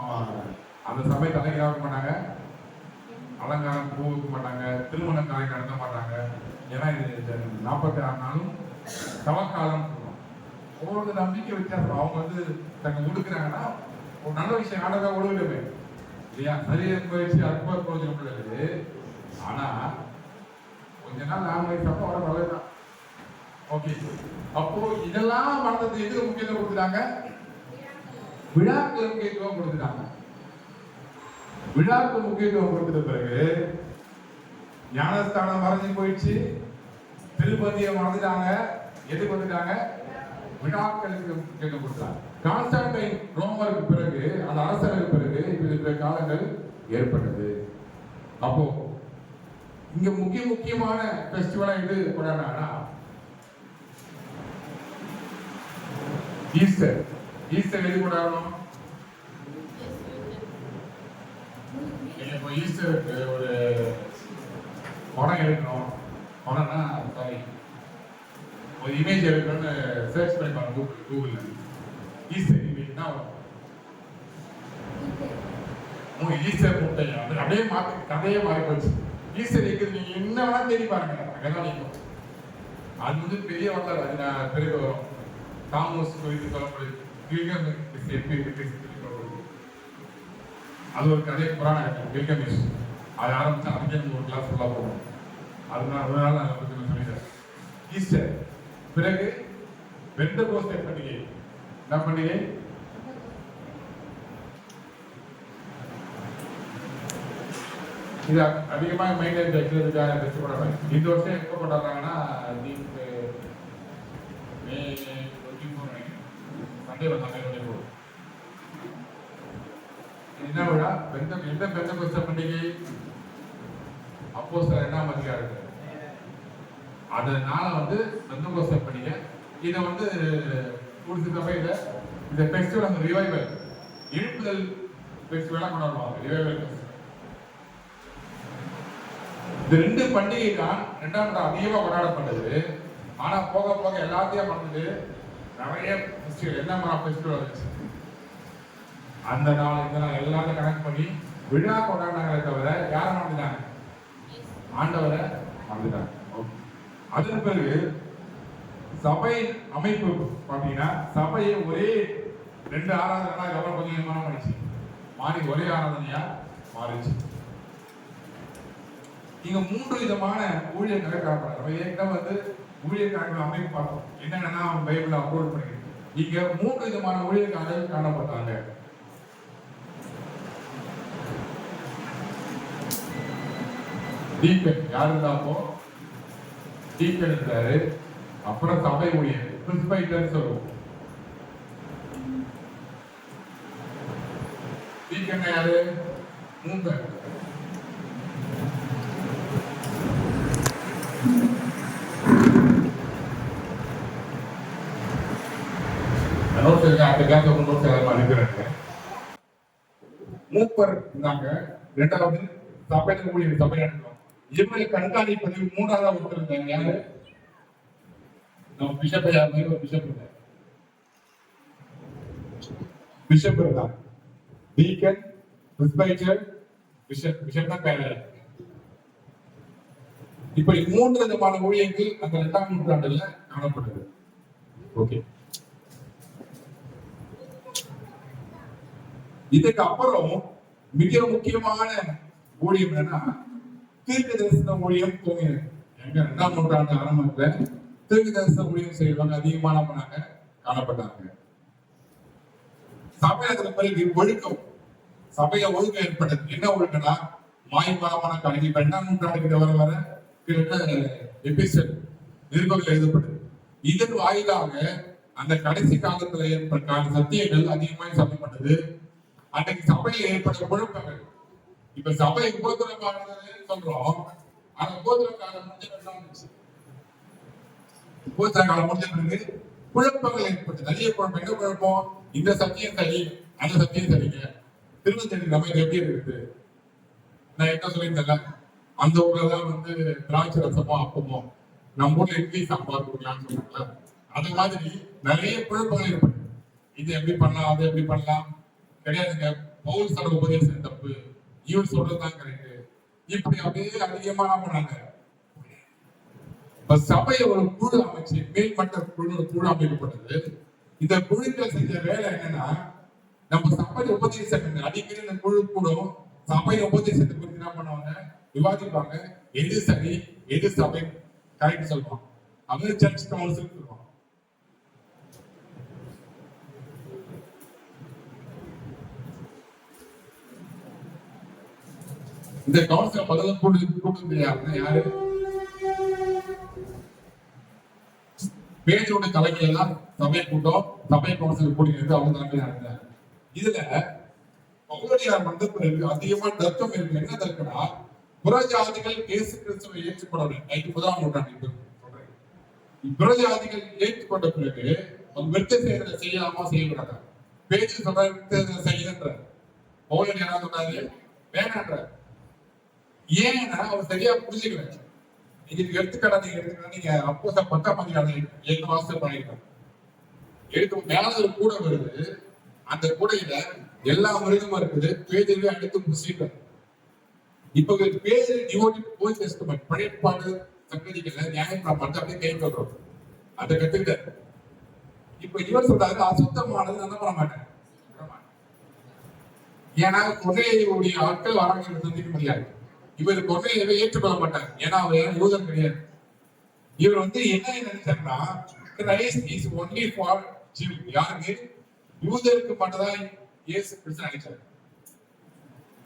அந்த சமயத்தை தலைக்கு ஆக மாட்டாங்க, அலங்காரம் பூ வைக்க மாட்டாங்க, திருமண காரியம் நடத்த மாட்டாங்க. ஏன்னா இது 46 நாளும் தவக்காலம் சொல்லுவோம். ஒவ்வொரு நம்பிக்கை வித்தியாசம். அவங்க வந்து தங்க கொடுக்குறாங்கன்னா ஒரு நல்ல விஷயம் ஆண்டதாக ஒழுங்குமே இல்லையா? நிறைய முயற்சி அற்புத பிரயோஜனம் உள்ளது. ஆனா கொஞ்ச நாள் நான்வெஜ் சாப்பிட்டா அவ்வளோ நல்லதுதான். ஓகே, அப்போ இதெல்லாம் மறந்தது எதுக்கு முக்கியத்துவம் கொடுத்துட்டாங்க? விழாக்கள் முக்கியத்துவம் கொடுத்துட்டாங்க. விழாக்கு முக்கியத்துவம் கொடுத்துட்ட பிறகு ஞானஸ்தானம் மறைஞ்சு போயிடுச்சு, திருப்பதியை மறந்துட்டாங்க. எதுக்கு வந்துட்டாங்க? விழாக்களுக்கு முக்கியத்துவம் கொடுத்தாங்க. கான்ஸ்டன்டைன் ரோமருக்கு பிறகு, அந்த அரசருக்கு பிறகு இந்த காலங்கள் ஏற்பட்டது. அப்போ இங்க முக்கியமான பெஸ்டிவலா எது கொண்டாடுறாங்கன்னா ஈஸ்டர். ஈஸ்டர் எது கொண்டாடணும்? இப்போ ஈஸ்டருக்கு ஒரு படம் எடுக்கணும், படம்னா சாரி ஒரு இமேஜ் எடுக்கணும்னு சர்ச் பண்ணி பாருங்க கூகுள்ல. ஈஸ்டர் இமேஜ்னா ஈஸ்டர் முட்டை அப்படியே மாற்றி கதையே மாறி போச்சு. ஈஸ்டர் இருக்குது, நீங்க என்ன வேணா தேடி பாருங்க, அங்கதான் நீக்கும். அது வந்து பெரிய வரலாறு, அது நான் பிறகு வரும். தாமோஸ் குறித்து சொல்லப்படுது, அது ஒரு கதை, புராண கதை கில்கமேஷ். அது ஆரம்பிச்சா அதுக்கே ஒரு கிளாஸ் ஃபுல்லா போகும். அதனால ஒரு நாள் நான் பற்றி சொல்லிட்டேன். ஈஸ்டர் பிறகு பெந்தெகோஸ்தே பண்டிகை. என்ன பண்டிகை? இது அதிகமாக மெயின்டைன் வைக்கிறதுக்காக பெஸ்ட் கொண்டாடுறாங்க. இந்த வருஷம் எப்போ கொண்டாடுறாங்கன்னா மே 24 சண்டே வந்தாங்க. என்ன விழா? எந்த பெந்தெகோஸ்தே பண்டிகை? அப்போஸ்தலர் 2ஆம் அதிகாரத்துல. அதனால வந்து பெந்தெகோஸ்தே பண்டிகை. இதை வந்து ஒரு சில சபையில இந்த ஃபெஸ்டிவல் அந்த ரிவைவல் எழுப்புதல் ஃபெஸ்டிவலா கொண்டாடுவாங்க. ரிவைவல் இந்த ரெண்டு பண்டிகை தான் 2ஆம் இடம் அதிகமாக கொண்டாடப்பட்டது. ஆனா போக போக எல்லாத்தையும் மறந்துட்டு நிறைய ஃபெஸ்டிவல், என்ன ஃபெஸ்டிவல் வந்துச்சு. அந்த நாள் இந்த நாள் எல்லாத்தையும் கனெக்ட் பண்ணி விழா கொண்டாடினாங்களே தவிர யாரை மறந்துட்டாங்க? ஆண்டவரை மறந்துட்டாங்க. அதன் பிறகு சபை அமைப்பு பார்த்தீங்கன்னா சபையை ஒரே 2 ஆராதனை கவனம் கொஞ்சம் மாறிச்சு, மாறி ஒரே ஆராதனையா மாறிச்சு. இங்க 3 விதமான ஊழியர்களை காணப்படுறாங்க. ஏற்கனவே வந்து ஊழியர்காரர்கள் அமைப்பு பார்த்தோம், என்னென்னா பைபிள் அப்லோட் பண்ணிருக்கு. இங்க 3 விதமான ஊழியர்காரர்கள் காணப்பட்டாங்க. டீக்கன் யார் இருந்தாப்போ? டீக்கன் இருந்தாரு. அப்புறம் சபை ஊழியர் பிரிஸ்பைட்டர் சொல்லுவோம். டீக்கன் யாரு? மூப்பர். மூப்பர் இருந்தாங்க. 2வது சபையில ஊழியர், சபை நடத்துவோம். இவங்களை கண்காணிப்பது 3ஆவது ஒருத்தர் இருந்தாங்க. யாரு? நம்ம பிஷப். யாரு? ஒரு பிஷப் இருந்தார். பிஷப் இருந்தார். Deacon, பிரிஸ்பைட்டர், bishop. பிஷப் தான் பேரர். இப்படி 3 விதமான ஊழியர்கள் அந்த 2ஆம் நூற்றாண்டுல காணப்படுது. ஓகே, இதுக்கு அப்புறம் மிக முக்கியமான ஊழியம் என்னன்னா தீர்க்க தரிசன ஊழியம் துவங்கினது. எங்க 2ஆம் நூற்றாண்டு ஆரம்பத்துல தீர்க்க தரிசன ஊழியம் செய்வாங்க, அதிகமான பண்ணாங்க, காணப்பட்டாங்க. சமயத்துல பிறகு ஒழுக்கம், சபையை ஒழுங்கு ஏற்பட்டது. என்ன ஒழுங்குனா மாய்மாலமான கல்வி 2ஆம் நூற்றாண்டுகிட்ட வர வர எபிசோட் நிருபங்கள் எழுதப்பட்டது. இதன் வாயிலாக அந்த கடைசி காலத்துல ஏற்பட்ட சத்தியங்கள் அதிகமாக சொல்லப்பட்டது. அன்றைக்கு சபையில் ஏற்பட்ட குழப்பங்கள். இப்ப சபை உபோத்திரமானதுன்னு சொல்றோம். ஆனா உபோத்திர காலம் முடிஞ்ச உபோத்திர காலம் முடிஞ்ச பிறகு குழப்பங்கள் ஏற்பட்டு நிறைய குழப்பம். என்ன குழப்பம்? இந்த சத்தியம் சரி, அந்த சத்தியம் சரிங்க. திருவஞ்சலி நம்ம எப்படி இருக்குது? நான் என்ன சொல்லியிருந்தேன், அந்த ஊர்லதான் திராட்சை ரசமோ அப்பமோ, நம்ம ஊர்ல இட்லி சாம்பார் கொடுக்கலாம்னு சொன்னாங்க. அது மாதிரி நிறைய குழப்பங்கள் ஏற்பட்டு இது எப்படி பண்ணலாம், அது எப்படி பண்ணலாம் கிடையாதுங்க. பவுல் சொல்ற உபதேசம் தப்பு, இவர் சொல்றதுதான் கரெக்ட். இப்படி அப்படியே அதிகமா பண்ணாங்க. சபையை ஒரு குழு அமைச்சு மேல்மட்ட குழு அமைக்கப்பட்டது. இந்த குழுக்கள் செஞ்ச வேலை என்னன்னா, நம்ம சபை உபதேசம் அடிக்கடி இந்த குழு கூடும். சபை உபதேசத்தை குறித்து என்ன பண்ணுவாங்க, விவாதிப்பாங்க. எது சரி, எது சபை கரெக்ட் சொல்லுவாங்க. அவங்க சர்ச் கவுன்சில் சொல்லுவாங்க. இந்த கவுன்சில் முதல்ல கூட்டது யாரு? பேச்சோட தலைமையில தான் சபை கூட்டம், சபை கவுன்சில் கூடியது அவங்க தலைமையில நடந்தாங்க. இதுல பவுலடியார் வந்த பிறகு அதிகமா தர்க்கம் இருக்கு. என்ன தர்க்கம்னா, புறஜாதிகள் இயேசு கிறிஸ்துவை ஏற்றுக்கொள்ளவில்லை. 1ஆம் நூற்றாண்டு புறஜாதிகள் ஏற்றுக்கொண்ட பிறகு விருத்த சேதனை செய்யலாமா செய்யக்கூடாது? பேச்சு சொல்ற விருத்த செய்யன்ற பவுலடியார் சொன்னாரு வேணான்ற. ஏன்னா அவர் சரியா புரிஞ்சுக்கல. இதுக்கு எடுத்துக்காட்டா நீங்க அப்போஸ்தலர் 10ஆம் அதிகாரம் 7 வாசல் பண்ணிருக்கோம். எடுத்து மேல ஒரு கூட வருது. அந்த கூடையில எல்லா மிருகமும் இருக்குது. பேஜிலே அடுத்து முஸ்லீம்கள். இப்ப பேஜ் டிவோட்டட் ஓல்ட் டெஸ்டமென்ட் பழைய ஏற்பாடு சங்கதிகளை நியாயப்பிரமாணத்தை அப்படியே கை கொள்றோம். அதை கத்துக்கிட்ட இப்ப இவர் சொல்றாரு அசுத்தமானது என்ன பண்ண மாட்டேன். ஏன்னா கொள்ளையுடைய ஆட்கள் வராங்க சந்திக்க முடியாது. இவர் கொள்ளையை ஏற்றுக்கொள்ள மாட்டார். ஏன்னா அவர் யூதர் கிடையாது. இவர் என்ன நினைச்சாருன்னா, Christ is only for Jew. யாருக்கு? யூதருக்கு மட்டும்தான் இயேசு கிறிஸ்து நினைச்சாரு.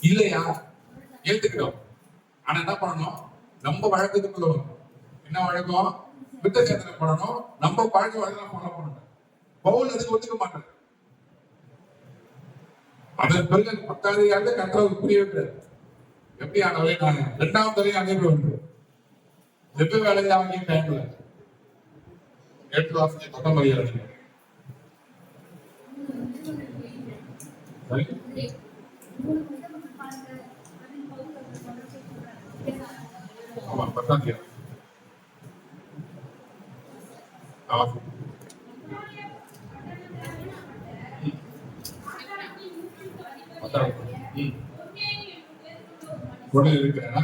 இல்லையா? ஏத்துக்கிறோம். ஆனா என்ன பண்ணணும்? நம்ம வழக்கத்துக்குள்ள வரணும். என்ன வழக்கம்? விருத்த சேதனை பண்ணணும். நம்ம பழக்க வழக்கம் ஃபாலோ பண்ணணும். பவுல் அதுக்கு ஒத்துக்க மாட்டார். அதன் பிறகு 10ஆம் அதிகாரத்தை கர்த்தருக்கு புரிய வைக்கிறார். எப்படி ஆனவே நான் 2ஆம் தரையும் அங்கே வந்து எப்ப வேலையாகிய டைம்ல 8 வாசத்தை 10ஆம் அதிகாரம் ஆமா 10ஆம் அதிகாரம் கொண்டு இருக்கிறா.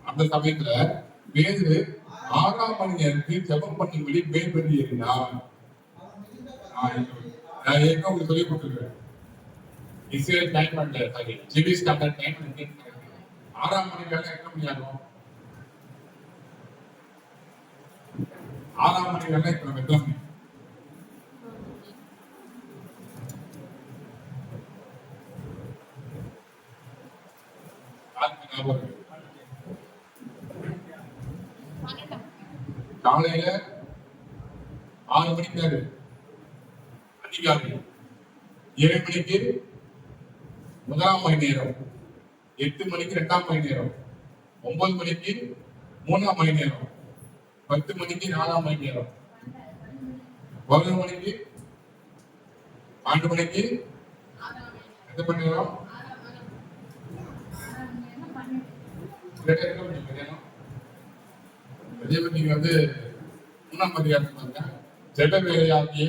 அந்த சமயத்துல பேதுரு 6ஆம் மணி நேரத்தில் ஜெபம் பண்ணும்படி மேற்படி இருந்தார். நான் உங்களுக்கு சொல்லி கொடுத்துருக்கேன். இஸ்ரேல் டைம் பண்ணல, சாரி ஜிபிஸ் ஸ்டாண்டர்ட் டைம் 6ஆம் மணி வேலை எத்தனை மணி ஆகும்? 6ஆம் மணி வேலை எத்தனை மணி? காலையில 6 மணிக்கு அதிகாலை, 7 மணிக்கு 1ஆம் மணி நேரம், 8 மணிக்கு 2ஆம் மணி நேரம், 9 மணிக்கு 3ஆம் மணி நேரம், 10 மணிக்கு 4ஆம் மணி நேரம், 11 மணிக்கு 12 மணிக்கு எத்தனை மணி நேரம்? நீங்க 3ஆம் அதிகாரத்துல ஜெப வேலையாகிய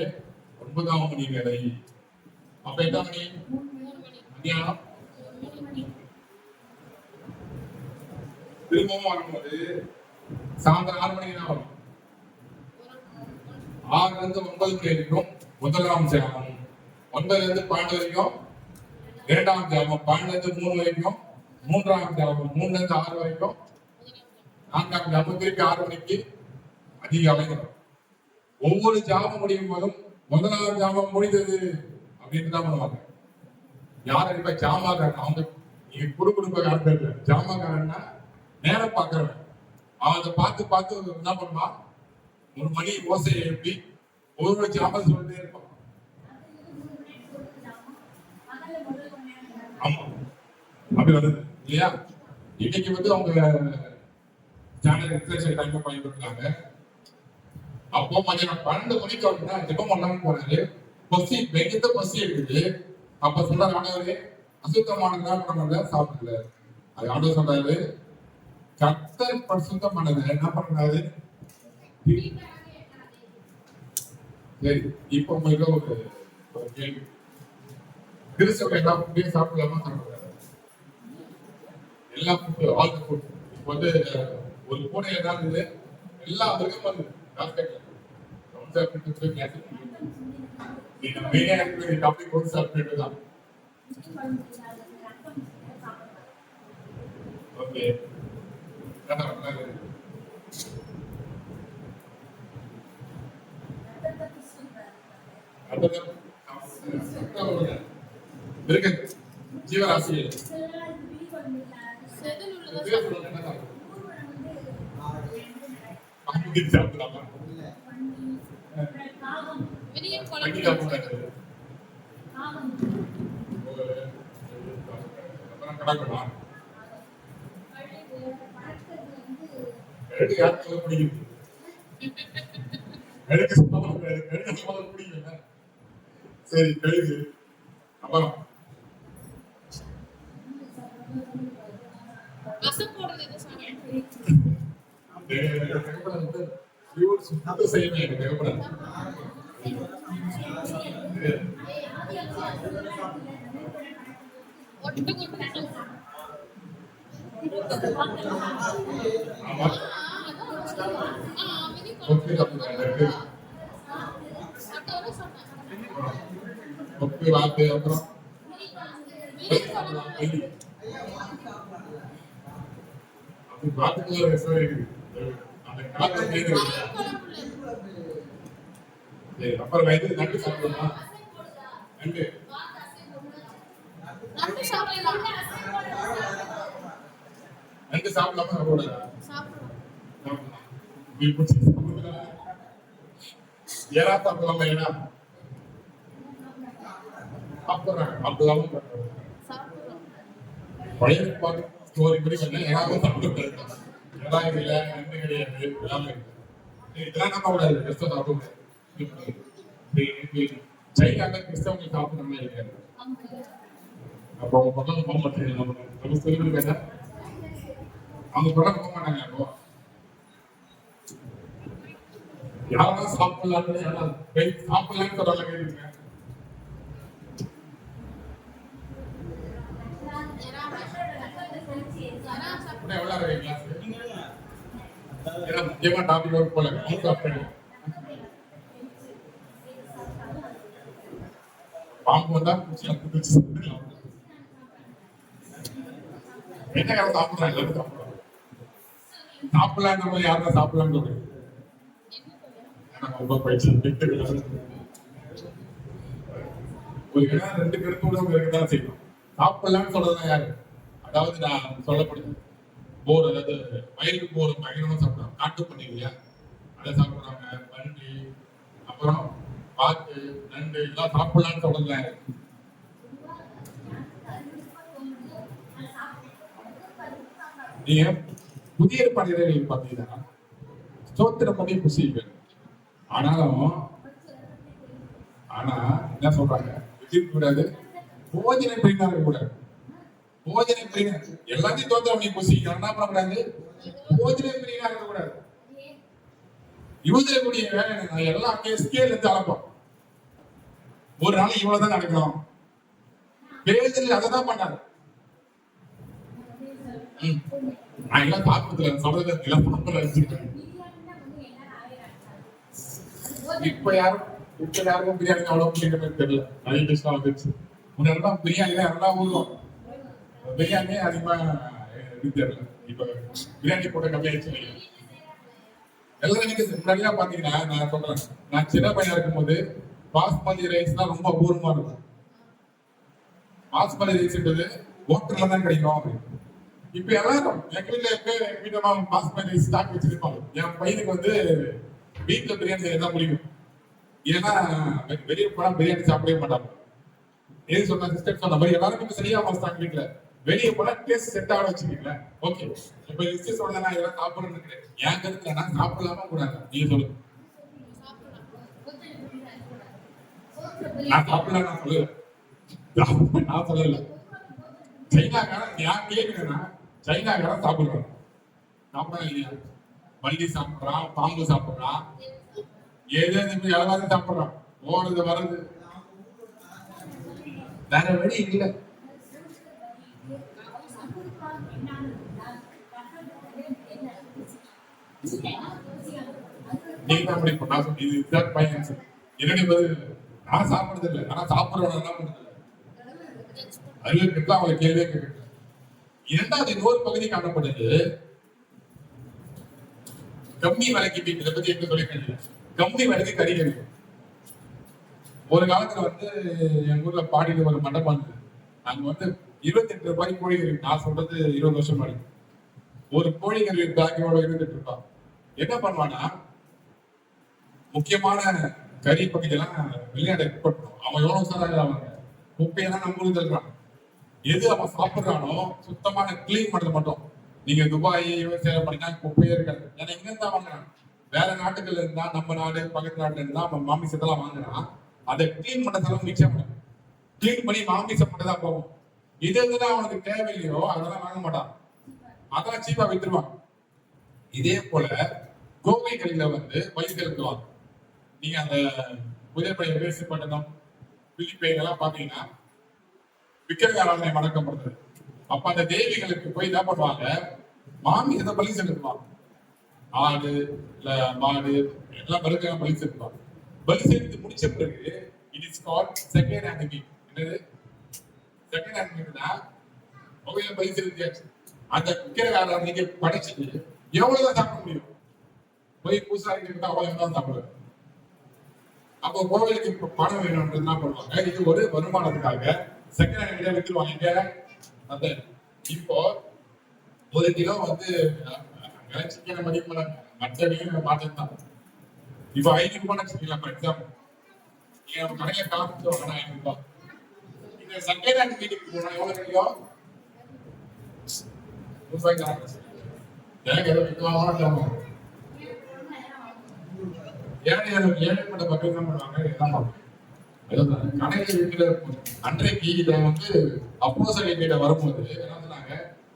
9ஆம் மணி வேலை. அப்ப எத்தனை மணி? மதியானம் திரும்பவும் வரும்போது சாயந்தரம் 6 மணிக்கு தான் வரும். 6 இருந்து 9 மணி வரைக்கும் முதலாம் ஜாமம், 9 இருந்து 12 வரைக்கும் இரண்டாம் ஜாமம், 12 இருந்து 3 வரைக்கும் மூன்றாம் ஜாமம், 3 இருந்து 6 வரைக்கும் நான்காம் ஜாமம், திருப்பி 6 மணிக்கு அதிகாலை. ஒவ்வொரு ஜாமம் முடியும் போதும் முதலாம் ஜாமம் முடிந்தது அப்படின்னு தான் பண்ணுவாங்க. யார் அடிப்பா? ஜாமாக்காரன். அவங்க நீங்க குடும்ப காரணம் இல்லை, ஜாமாக்காரன்னா நேரம் பார்க்கறவன். அவன் அதை பார்த்து பார்த்து என்ன பண்ணுவான், ஒரு மணி ஓசையை எழுப்பி ஒரு ஜாமம் சொல்லிட்டே இருப்பான். ஆமா, அப்படி வருது இல்லையா? இன்னைக்கு வந்து அவங்க சேனல் ரிசர்ச் டைம் பயன்படுத்துறாங்க. அப்போ மதியம் 12 மணிக்கு அப்படின்னா ஜெபம் பண்ணாம போறாரு. பசி வெங்கத்த பசி இருக்குது. அப்ப சொல்றாரு, ஆண்டவரே அசுத்தமானதான் நம்ம சாப்பிடல. அது ஆண்டவர் சொல்றாரு, கர்த்தர் பரிசுத்தம் பண்ணது என்ன பண்றாரு? சரி, இப்ப உங்களுக்கு ஒரு கேள்வி. கிறிஸ்தவ எல்லா ஃபுட்டையும் சாப்பிடலாமா? சாப்பிடுறாரு. எல்லா ஃபுட், ஆல் தி ஃபுட். இப்ப வந்து ஒரு பூனை ஏதாவது எல்லா மிருகம் வந்து டாக்டர் டாபிக் வந்து சாப்பிட்டு தான். ஓகே, ஜீவராசி சாப்பிடலாமா? சரி, கழுகு. அப்புறம் வார்த்தை அப்புறம் அப்புறம் வயது நண்டு சாப்பிடலாமா? நண்டு நண்டு சாப்பிடலாமா? ஏரா சாப்பிடலாமா? ஏன்னா சாப்பிடுறாங்க. அப்படிலாம் பழைய ஸ்டோரி படி ஏதாவது சாப்பிட்டு ஏதாவது இல்லை, நன்மை கிடையாது, எல்லாமே இதெல்லாம் நம்ம கூடாது. கிறிஸ்தவ சாப்பிட சைனால கிறிஸ்தவங்க சாப்பிடணும்னா கிடையாது. அப்போ அவங்க பக்கம் போக மாட்டேங்க. நம்ம சொல்லி கேட்டா அவங்க பக்கம் போக மாட்டாங்க. அப்போ யாரெல்லாம் சாப்பிடலாம்னு சாப்பிடலான்னு சொல்றாங்க. கேட்டுருங்க. முக்கியமா டாபிக் ஒர்க் போல பாம்பு வந்தா என்ன கதை சாப்பிடுறாங்க. எல்லாரும் சாப்பிடுறாங்க. சாப்பிடலாம் நம்ம யாரும் சாப்பிடலாம்னு சொல்றேன். ரொம்ப பயிற்சி ஒரு இடம் 2 பேருக்கு கூட இருக்குதான் செய்யணும். சாப்பிடலாம்னு சொல்றதுதான் யாரு? அதாவது நான் சொல்லப்படுது போர், அதாவது வயலுக்கு போர் பயங்கரமா சாப்பிடுறாங்க. காட்டு பண்ணி இல்லையா, அதை சாப்பிடுறாங்க. பன்றி, அப்புறம் பாக்கு, நண்டு எல்லாம் சாப்பிடலாம்னு சொல்றதுல நீங்க புதிய ஏற்பாடுகளை பார்த்தீங்கன்னா ஸ்தோத்திரம் பண்ணி புசிங்க. ஆனா என்ன சொல்றாங்க? கூடாது, போஜனை பிரினாக கூடாது. போஜனை பிரினா எல்லாத்தையும் தோத்திரம் பண்ணி புசிக்கணும். என்ன பண்ணக்கூடாது? போஜனை பிரினா இருக்கக்கூடாது. யூதர்களுடைய வேலை எல்லாம் ஸ்கேல் எடுத்து அளப்போம். ஒரு நாள் இவ்வளவுதான் நடக்கணும். பேதர் அதை தான் பண்ணாரு. நான் எல்லாம் சாப்பிடுறதுல சொல்றது எல்லாம் சாப்பிட வச்சுக்கிட்டேன். இப்ப யாருக்கும் பிரியாணி அவ்வளவு பிடிக்கிற தெரியல. நிறைய டிஷ்லாம் வந்துருச்சு. முன்னாடி பிரியாணி எல்லாம் ஊருவோம். பிரியாணியே அதிகமா தெரியல. இப்ப பிரியாணி போட்ட கம்மியாயிடுச்சு. எல்லாரும் நீங்க முன்னாடியா பாத்தீங்கன்னா நான் சொல்றேன், நான் சின்ன பையனா இருக்கும்போது பாஸ்மதி ரைஸ் தான் ரொம்ப அபூர்வமா இருக்கும். பாஸ்மதி ரைஸ்ன்றது ஹோட்டல்ல தான் கிடைக்கும். இப்ப எல்லாரும் எங்க வீட்டுல பாஸ்மதி ரைஸ் ஸ்டாக் வச்சிருப்பாங்க. என் பையனுக்கு வந்து வீட்டுல பிரியாணி செய்யறதா பிடிக்கும். ஏன்னா வெளியே போனா பிரியாணி சாப்பிடவே மாட்டாங்க. ஏது சொன்ன சிஸ்டர் சொன்ன மாதிரி எல்லாருக்கும் சரியா வந்தாங்க. வீட்டுல வெளியே போனா டேஸ்ட் செட் ஆக வச்சுக்கீங்களா? ஓகே, இப்ப லிஸ்ட் சொன்னா நான் இதெல்லாம் சாப்பிடணும்னு நினைக்கிறேன். என் கருத்துல நான் சாப்பிடலாமா கூடாது? நீங்க சொல்லுங்க. நான் சாப்பிடலாம் நான் சொல்லல. நான் சொல்லல. சைனாக்காரன் நான் கேட்கிறேன்னா சைனாக்காரன் சாப்பிடுறான். சாப்பிடலாம் இல்லையா? பள்ளி சாப்பிடுறான், பாம்பு சாப்பிடுறான், ஏதோ எல்லாரும் சாப்பிடுறான். போறது வர்றது வேற வழி இல்லை. நீங்க தான் அப்படி பண்ணா இதுதான் பையன். என்னுடைய பதில் நான் சாப்பிடுறது இல்லை. ஆனா சாப்பிடுறவங்க என்ன பண்றது? அறிவியல் அவங்க கேள்வியே கேட்க. இரண்டாவது இன்னொரு பகுதி காணப்படுது. கம்மி விலைக்கு இதை பத்தி எப்படி சொல்லிருக்கீங்க? கம்மி விலைக்கு கறிகள். ஒரு காலத்துல வந்து எங்க ஊர்ல பாடியில ஒரு மண்டபம் இருந்தது. அங்க வந்து 28 ரூபாய் கோழி இருக்கு. நான் சொல்றது 20 வருஷம் முன்னாடி. ஒரு கோழிகள் பேக்கோட இருந்துட்டு இருப்பான். என்ன பண்ணுவான்னா, முக்கியமான கறி பகுதியெல்லாம் வெளிநாடு எக்ஸ்போர்ட் பண்ணுவோம். அவன் எவ்வளவு சாராங்க அவங்க குப்பையெல்லாம் நம்ம ஊருக்கு இருக்கிறான். எது அவன் சாப்பிடுறானோ சுத்தமான கிளீன் பண்றது மட்டும். நீங்க துபாய் சேவை பண்ணினா குப்பையே இருக்காது. ஏன்னா இங்க இருந்தா வாங்குறான். வேற நாட்டுகள்ல இருந்தா நம்ம நாடு பக்கத்து நாட்டுல இருந்தா நம்ம மாமிசத்தெல்லாம் வாங்குறான். அதை கிளீன் பண்றதெல்லாம் மிச்சம் கிளீன் பண்ணி மாமிசம் மட்டும்தான் போகும். இது எதுதான் அவனுக்கு தேவையில்லையோ அதெல்லாம் வாங்க மாட்டான். அதெல்லாம் சீப்பா வித்துருவான். இதே போல கோவை கடையில வந்து பயிர் செலுத்துவாங்க. நீங்க அந்த புதியப்படை வேசி பட்டணம் பிலிப்பைன்லாம் பாத்தீங்கன்னா விக்கிரகாராதனை வணக்கப்படுறது. அப்ப அந்த தேவிகளுக்கு போய் என்ன பண்ணுவாங்க? மாமிசத்தை பலி செலுத்துவாங்க. ஆடு இல்ல மாடு எல்லாம் பலிக்காக பலி செலுத்துவாங்க. பலி செலுத்தி முடிச்ச பிறகு it is called second hand meet. என்னது செகண்ட் ஹேண்ட் மீட்னா கோவில பலி செலுத்தியாச்சு. அந்த விக்கிரகாராதனைக்கு படைச்சிட்டு எவ்வளவுதான் சாப்பிட முடியும்? போய் பூசாரி கிட்ட அவ்வளவுதான் சாப்பிடுவாங்க. அப்போ கோவிலுக்கு பணம் வேணும்ன்றது என்ன பண்ணுவாங்க? இது ஒரு வருமானத்துக்காக செகண்ட் ஹேண்ட் வித்துருவாங்க. அந்த இப்போ ஒரு கிலோ வந்து சிக்கனை மதிப்பு மற்ற மாற்றம் தான். இப்போ 500 ரூபாய் வச்சுக்கலாம். ஃபார் எக்ஸாம்பிள் நீங்க கடையில காசு வாங்கினா 500 ரூபாய். இந்த செகண்ட் ஹேண்ட் வீட்டுக்கு போனா எவ்வளவு கிடைக்கும்? எனக்கு எதை விற்கலாமா? ஏழைப்பட்ட மக்கள் என்ன பண்ணுவாங்க? கடையில் இருக்கிற அன்றைக்கு வந்து அப்போஸ்தலர் கிட்ட வரும்போது என்ன சொன்னாங்க?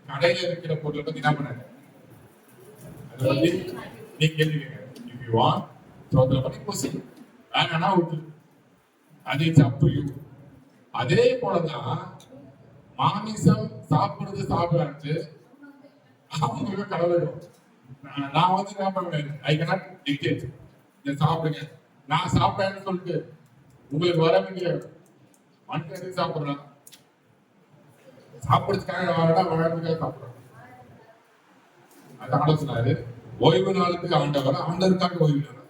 கடையில இருக்கிற பொருளை பத்தி என்ன பண்ணாங்க? அதை பத்தி நீ கேள்வி கேட்க சோதனை பண்ணி பூசி வேணா விட்டு அது சாப்பிடு. அதே போலதான் மாமிசம் சாப்பிடுறது சாப்பிடாச்சு அவங்களுக்கு கடவுள். நான் வந்து என்ன பண்ணுவேன்? I cannot dictate. இதை சாப்பிடுங்க நான் சாப்பிட்டேன்னு சொல்லிட்டு உங்களுக்கு வர வேண்டிய மனுஷன் சாப்பிடுறான். சாப்பிடுறதுக்காக வாழ்றதுக்காக சாப்பிடுறான். அது ஆலோசனாரு. ஓய்வு நாளுக்கு ஆண்டவர், ஆண்டவருக்காக ஓய்வு நாள்.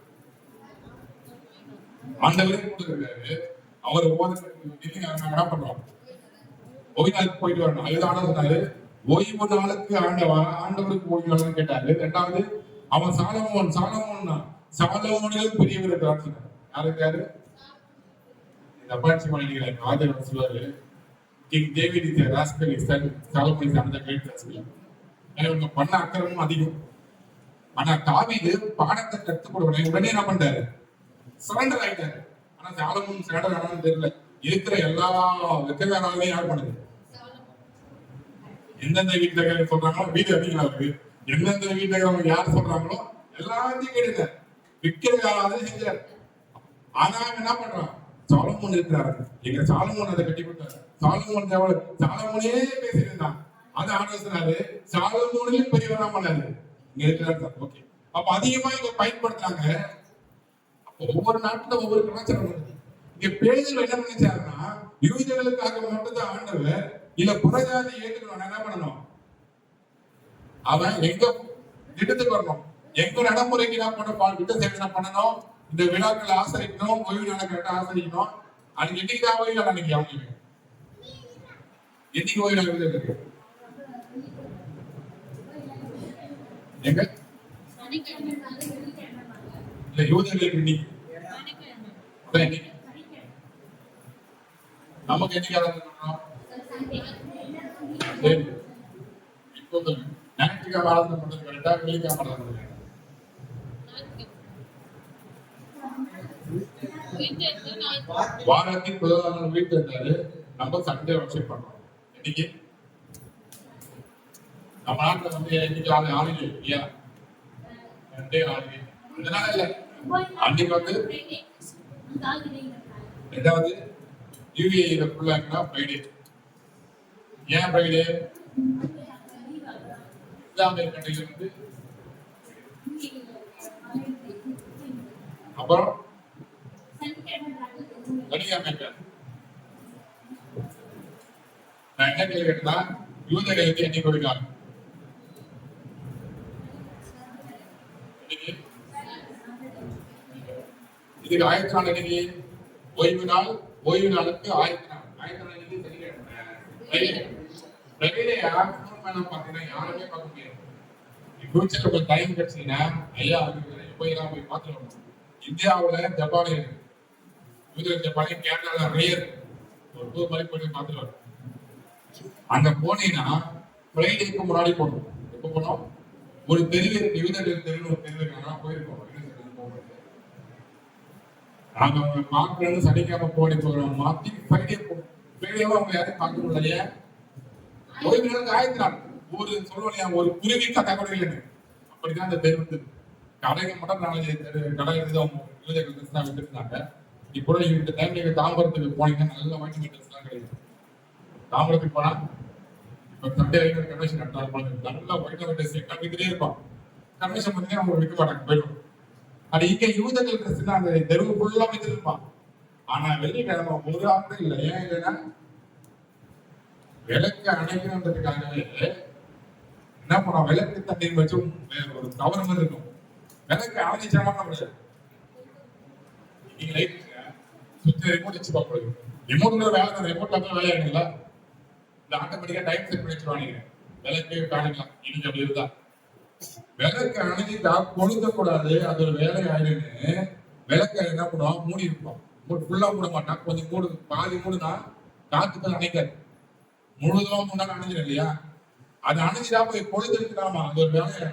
ஆண்டவரே கொடுத்துருக்காரு. அவர் என்ன பண்றோம்? ஓய்வு நாளுக்கு போயிட்டு வரணும். அதுதான் ஆலோசனாரு. ஓய்வு நாளுக்கு ஆண்டவர், ஆண்டவருக்கு ஓய்வு நாள் கேட்டாரு. ரெண்டாவது அவன் சாலமோனிலும் பெரியவர் இருக்கிறார். யாரு அப்பாச்சி பண்ணிக்கிறேன். ஆதரவு சொல்லுவாரு, king David is rascal is Solomon is அந்த கிரேட் ராஸ்கல். இவங்க பண்ண அக்கிரமும் அதிகம். ஆனா தாவீது பாடத்தை கற்றுக் உடனே என்ன பண்றாரு? சரண்டர் ஆயிட்டாரு. ஆனா சாலமோன் சரண்டர் ஆனான்னு தெரியல. இருக்கிற எல்லா விக்கிரகாராதனையும் யார் பண்ணுது? எந்தெந்த வீட்டுல சொல்றாங்களோ வீடு அதிகம் இருக்கு. எந்தெந்த வீட்டுல அவங்க யார் சொல்றாங்களோ எல்லாத்தையும் கேடுங்க. விக்கிரகாராதனை செஞ்சாரு. ஆனா என்ன பண்றான்? சாலமோன் இருக்கிறாரு. எங்க சாலமோன் அதை கட்டி கொடுத்தாரு. சாலமோனே பேசியிருந்தான். அந்த ஆண்டவர் சொன்னாரு சாலமோனிலும் பெரியவரா பண்ணாரு இங்க இருக்கிறாரு. ஓகே, அப்ப அதிகமா இங்க பயன்படுத்துறாங்க. ஒவ்வொரு நாட்டுல ஒவ்வொரு கலாச்சாரம் வருது. இங்க பேதர் என்ன நினைச்சாருன்னா யூதர்களுக்காக மட்டும்தான் ஆண்டவர் இல்ல புறஜாதி ஏற்றுக்கணும். என்ன பண்ணணும்? அவன் எங்க திட்டத்துக்கு வரணும், எங்க நடைமுறைக்கு என்ன பண்ண விட்ட சேவை பண்ணணும், இந்த விழாக்களை ஆசரிக்கணும், ஓய்வு நாளை கரெக்டா ஆசரிக்கணும். அதுக்கு என்னைக்கு தான் ஓய்வு நாள்? அன்னைக்கு அவங்க என்னைக்கு ஓய்வு நாள் இருக்கு? எங்க இல்ல யூதர்களுக்கு இன்னைக்கு நமக்கு என்னைக்கு ஆராதனை? சரி, இப்போ ஞாயிற்றுக்கிழமை ஆராதனை பண்றது கரெக்டா? வெள்ளிக்கிழமை ஆராதனை வாரத்தின் முதல் நாள் வீட்டு இருந்தாரு. நம்ம சண்டே வர்ஷிப் பண்றோம். இன்னைக்கு நம்ம நாட்டுல வந்து இன்னைக்கு ஆளுங்க இல்லையா? சண்டே ஆளுங்க இதனால இல்ல. அன்னைக்கு வந்து ரெண்டாவது யூஏஇல ஃபுல்லாங்கன்னா ஃப்ரைடே. ஏன் ஃப்ரைடே? இஸ்லாமிய கண்ட்ரில வந்து அப்புறம் நான் என்ன கேள்வி கேட்டா யூதர்களுக்கு என்னைக்கு கொடுக்கலாம்? இதுக்கு ஆயிரத்தி நாள் இன்னைக்கு ஓய்வு நாள். ஓய்வு நாளுக்கு ஆயிரத்தி நாள். ஆயிரத்தி நாள் இன்னைக்கு பாத்தீங்கன்னா யாருமே பார்க்க முடியாது. ஃபியூச்சர்ல கொஞ்சம் டைம் கிடைச்சீங்கன்னா ஐயா போய் பார்த்துட்டு வரணும். இந்தியாவுல ஜப்பானிய ஜப்பானிய கேரளால ரேர் ஒரு 2 மணி போய் பார்த்துட்டு வரணும். அங்க போனீங்கன்னா ஃப்ரைடேக்கு முன்னாடி போகணும். எப்போ போனோம்? ஒரு தெருவு யூதர்கள் தெருவு ஒரு தெருவு போயிருக்கோம். நாங்க அவங்க பார்க்கணும்னு சனிக்கிழமை போடி போகிறோம். மாத்தி ஃப்ரைடே போகும். ஃப்ரைடேவா அவங்க யாரையும் பார்க்க முடியலையே. ஓய்வு நாளுக்கு ஆயிரத்தி நாள் ஒரு சொல்லுவோம். ஒரு குருவி கதை கூட இல்லைன்னு அப்படிதான் அந்த தெரு வந்து கடைகள் மட்டும் 4 கடை இருந்து அவங்க யூதர்கள் ட்ரெஸ் தான் விட்டுருந்தாங்க. இப்போ இந்த டைம் நீங்க தாம்பரத்துக்கு போனீங்கன்னா நல்ல ஒயிட் ட்ரெஸ் தான் கிடைக்கும். தாம்பரத்துக்கு போனா இப்ப சண்டே கன்வென்ஷன் நடத்தாங்க. நல்லா ஒயிட் ட்ரெஸ் கம்மிக்கிட்டே இருப்பான். கன்வென்ஷன் பண்ணி அவங்க விற்க மாட்டாங்க, போயிடும். அது இங்க யூதர்கள் ட்ரெஸ் தான் அந்த தெருவு ஃபுல்லா வைத்திருப்பான். ஆனா வெள்ளிக்கிழமை ஒரு ஆண்டு இல்லை. ஏன் இல்லைன்னா விளக்கு அணைக்கணுன்றதுக்காகவே என்ன பண்ணுவோம்? விளக்கு தண்ணீர் வச்சும் ஒரு கவர்மெண்ட் இருக்கும். விளக்கு அணைச்சாம முடியாது. நீங்க லைட் சுத்தி ரிமோட் வச்சு பார்க்க ரிமோட்ல வேலை ரிமோட்ல தான் வேலையாடுங்களா? இந்த ஆட்டோமேட்டிக்கா டைம் செட் பண்ணி வச்சிருவாங்க. விளக்கு காணிக்கலாம். இன்னைக்கு அப்படி இருந்தா விளக்கு அணைஞ்சிட்டா கொளுத்த கூடாது, அது ஒரு வேலை ஆயிடுன்னு விளக்க என்ன பண்ணுவோம்? மூடி இருப்போம். ஃபுல்லா மூட மாட்டான், கொஞ்சம் மூடு, பாதி மூடுனா காத்துக்கு அணைக்காது. முழுதும் முன்னாடி அணைஞ்சிடும் இல்லையா? அது அணைஞ்சிட்டா போய் கொழுத்து எடுத்துக்காமா, அது ஒரு வேலை.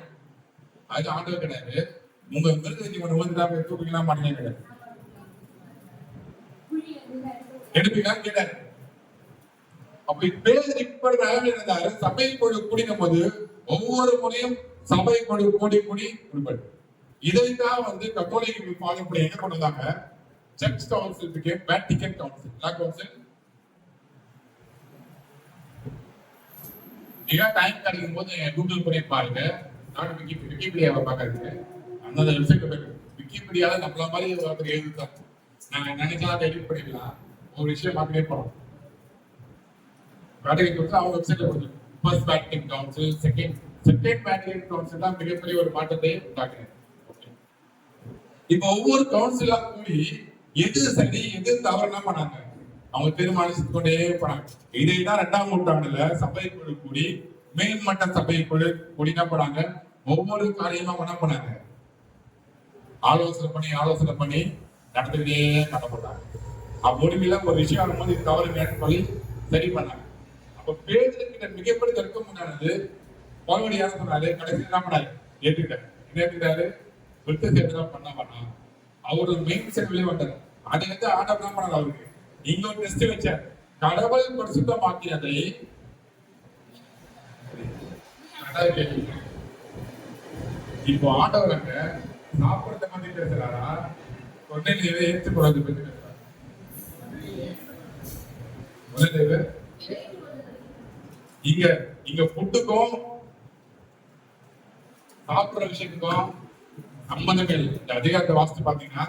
அது ஆண்டவர் கிடையாது. உங்க மிருகத்தி கொண்டு வந்து போய் தூக்கிக்கலாம் மாட்டீங்க கிடையாது. எடுப்பீங்களான்னு கேட்டாரு. அப்படி பேர் இப்படி நிலைமை இருந்தாரு. சபை கொழு கூடின போது ஒவ்வொரு முறையும் சபை கொழு கூடி கொடுப்பாரு. இதைத்தான் வந்து கத்தோலிக்க ஃபாலோ பண்ணி என்ன பண்ணுவாங்க? Church council, Vatican council, council. நீங்க டைம் கிடைக்கும் போது கூகுள் பண்ணி பாருங்க. நான் விக்கிபீடியாவை பார்க்கறதுக்கு அந்த வெப்சைட் போயிருக்கு. விக்கிபீடியால நம்மள மாதிரி ஒருத்தர் எழுதுதான். நாங்க நினைச்சா எடிட் பண்ணிக்கலாம். ஒரு விஷயம் பார்க்கவே போறோம். வேட்டிகன் கவுன்சில் அவங்க வெப்சைட்ல கொடுத்து first Vatican council, second Vatican council தான் மிகப்பெரிய ஒரு மாற்றத்தை உண்டாக்குறேன். இப்ப ஒவ்வொரு கவுன்சிலா கூடி எது சரி எது தவறுனா பண்ணாங்க. அவங்க தீர்மானிச்சு கொண்டே போனாங்க. இதைதான் 2ஆம் நூற்றாண்டுல சபை குழு கூடி மேல்மட்ட சபை குழு கூடி என்ன பண்ணாங்க? ஒவ்வொரு காரியமா என்ன பண்ணாங்க? ஆலோசனை பண்ணி நடந்துகிட்டே கட்டப்பட்டாங்க. முடிவுல ஒரு விஷயம் வரும்போது இது தவறு சொல்லி சரி பண்ணாங்க. அப்ப பேருக்கு மிகப்பெரிய தர்க்கம் உண்டானது. பகவடியான சொன்னாரு, கடைசி என்ன பண்ணாரு? ஏற்றுக்கிட்டாரு. என்ன ஏற்றுக்கிட்டாரு? விருத்த சேர்த்து பண்ண அவரு மெயின் செல்விலே வந்தார். அதை வந்து ஆண்டவர் தான் பண்ணார். அவருக்கு இங்க ஒரு டெஸ்ட் வச்சார். கடவுள் பரிசுத்தமாக்கியதை இப்போ ஆண்டவரங்க சாப்பிடறத பத்தி பேசுறாரா? கொண்டையில எதை ஏற்றுக்கொள்வது பத்தி பேசுறாரு. இங்க இங்க ஃபுட்டுக்கும் சாப்பிடுற விஷயத்துக்கும் சம்பந்தமே இல்லை. இந்த அதிகாரத்தை வாசித்து பாத்தீங்கன்னா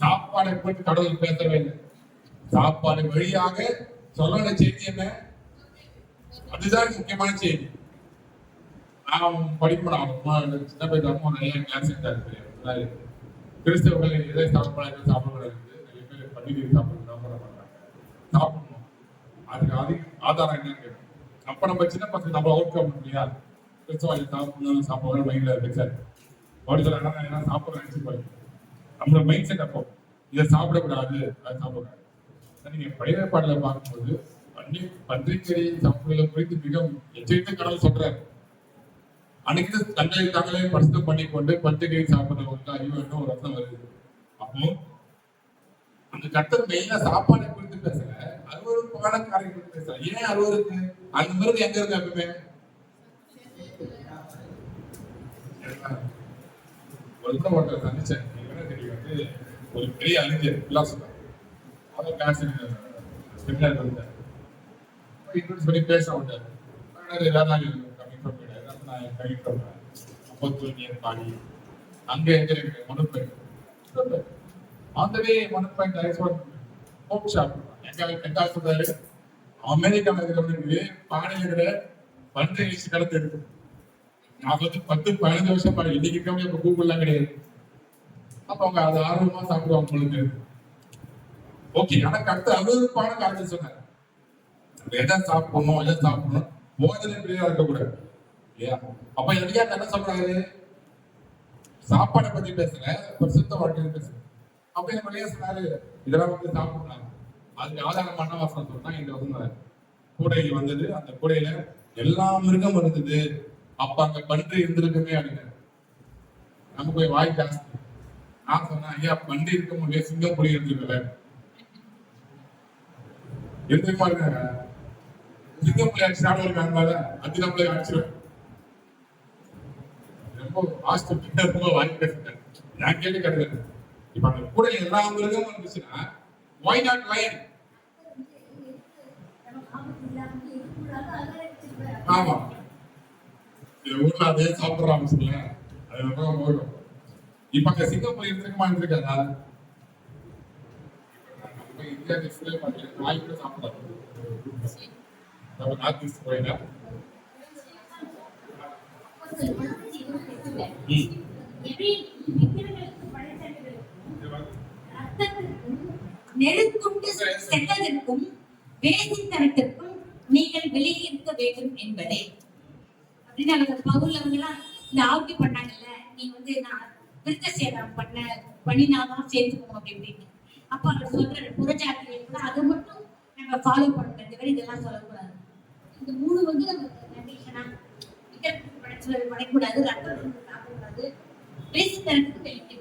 சாப்பாடை பற்றி கடவுள் பேசவே இல்லை. சாப்பாடு வழியாக சொல்லன செய்தி என்ன? அதுதான் முக்கியமான செய்தி. நான் படிப்பேன் சின்ன பையன் அம்மா நிறைய கிளாஸ் இருந்தாரு. கிறிஸ்தவர்கள் எதை சாப்பிடாது சாப்பிடக்கூடாது, நிறைய பேர் பண்டிகை சாப்பிடணும் சாப்பிடணும். அதுக்கு ஆதாரம் என்னன்னு கேட்கணும். அப்ப நம்ம சின்ன பசங்க நம்ம அவுட் கம் இல்லையா, கிறிஸ்தவ சாப்பிடணும் சாப்பிடணும் மைண்ட்ல இருக்கு சார் அப்படி சொல்ல சாப்பிட நினைச்சு நம்மளோட மைண்ட் செட் அப்போ இதை சாப்பிடக்கூடாது அதை சாப்பிடக்கூடாது. நீங்க பழைய பாடல பார்க்கும்போது பன்றிக்கறி சாப்பிடுவதை குறித்து மிக எச்சரித்து கடவுள் சொல்றாரு. அன்னைக்கு தங்களை தாங்களே பரிசுத்தம் பண்ணி கொண்டு பன்றிக்கறி சாப்பிடுறவங்களுக்கு ஐயோ என்ன ஒரு ரசம் வருது. அப்போ அந்த கர்த்தர் மெயினா சாப்பாடை குறித்து பேசல, அறுவருப்பான காரியம் குறித்து பேசல. ஏன் அறுவருக்கு? அந்த மிருகம் எங்க இருக்கு? எப்பவுமே ஒரு ஒருத்தர் சந்திச்சேன். வந்து ஒரு பெரிய அறிஞர் பிலாசபர், அவர் கிளாஸ் செமினார் வந்தார். இன்ட்ரோடியூஸ் பண்ணி பேச விட்டார். அங்க மனுப்பை ஆந்தவே மனுப்பை ஹோப் ஷாப் எங்க சொல்றாரு, அமெரிக்காவில் இருக்கிறவங்களுக்கு பானையில பன்றை வச்சு கடத்து இருக்கு. நான் வந்து 10-15 வருஷம் பாரு, இன்னைக்கு இருக்கவங்க இப்ப கூகுள்லாம் கிடையாது. அப்ப அவங்க அது ஆர்வமா சாப்பிடுவாங்க பொழுது. ஓகே, ஆனா கருத்து அறுவருப்பான காரணம் சொன்னார். எதை சாப்பிடணும் எதை சாப்பிடணும், போதனை பிரியா இருக்கக்கூடாது இல்லையா? அப்ப எதையா என்ன சொல்றாரு? சாப்பாடை பத்தி பேசல, பரிசுத்த வாழ்க்கையை பேசுற. அப்ப என்ன வழியா சொன்னாரு, இதெல்லாம் வந்து சாப்பிடலாம். அதுக்கு ஆதாரமான வாசனம் சொன்னா இங்க வந்து கூடையில வந்தது. அந்த கூடையில எல்லா மிருகம் இருந்தது. அப்ப அங்க பன்றி இருந்திருக்குமே அப்படின்னு நம்ம போய் வாய் ஜாஸ்தி. நான் சொன்னேன், ஐயா பன்றி இருக்க முடியாது, சிங்கம் புலி இருந்திருக்கல இருந்துக்குமா இருக்காங்க. சிங்கம் புலி அடிச்சு இருக்காங்க, அது நம்மளே அடிச்சிடும். ரொம்ப ஆஸ்திரேலியா ரொம்ப வாங்கி பேசுறேன். நான் கேள்வி கேட்கிறேன், இப்ப அந்த கூட எல்லா மிருகமும் இருந்துச்சுன்னா why not lion? ஆமா, ஊர்ல அதே சாப்பிடுறாங்க சொல்ல, அது ரொம்ப போயிடும். இப்ப அங்க சிங்கப்பூர் இருந்திருக்குமா இருந்திருக்காதா? நம்ம இந்தியா டிஸ்பிளே பண்ணல, நாய் கூட சாப்பிடாது. நம்ம நார்த் ஈஸ்ட் போயிடா நெருக்குண்டு சென்றதற்கும் வேசித்தனத்திற்கும் நீங்கள் விலகி இருக்க வேண்டும் என்பதே அப்படின்னு பவுல் அவங்கெல்லாம் இந்த ஆவுட்டி பண்ணாங்கல்ல. நீ வந்து நான் விருத்த சேதம் பண்ணினாதான் சேர்த்துக்கணும் அப்படின்னு. அப்ப அவர் சொல்ற புறஜாத்திகள் கூட அதை மட்டும் நம்ம ஃபாலோ பண்ணணும், இதெல்லாம் சொல்லக்கூடாது. இந்த 3 வந்து நம்ம கண்டிஷனா படைக்கூடாது, ரத்தம் சாப்பிடக்கூடாது, வேசித்தனத்துக்கு வெளியே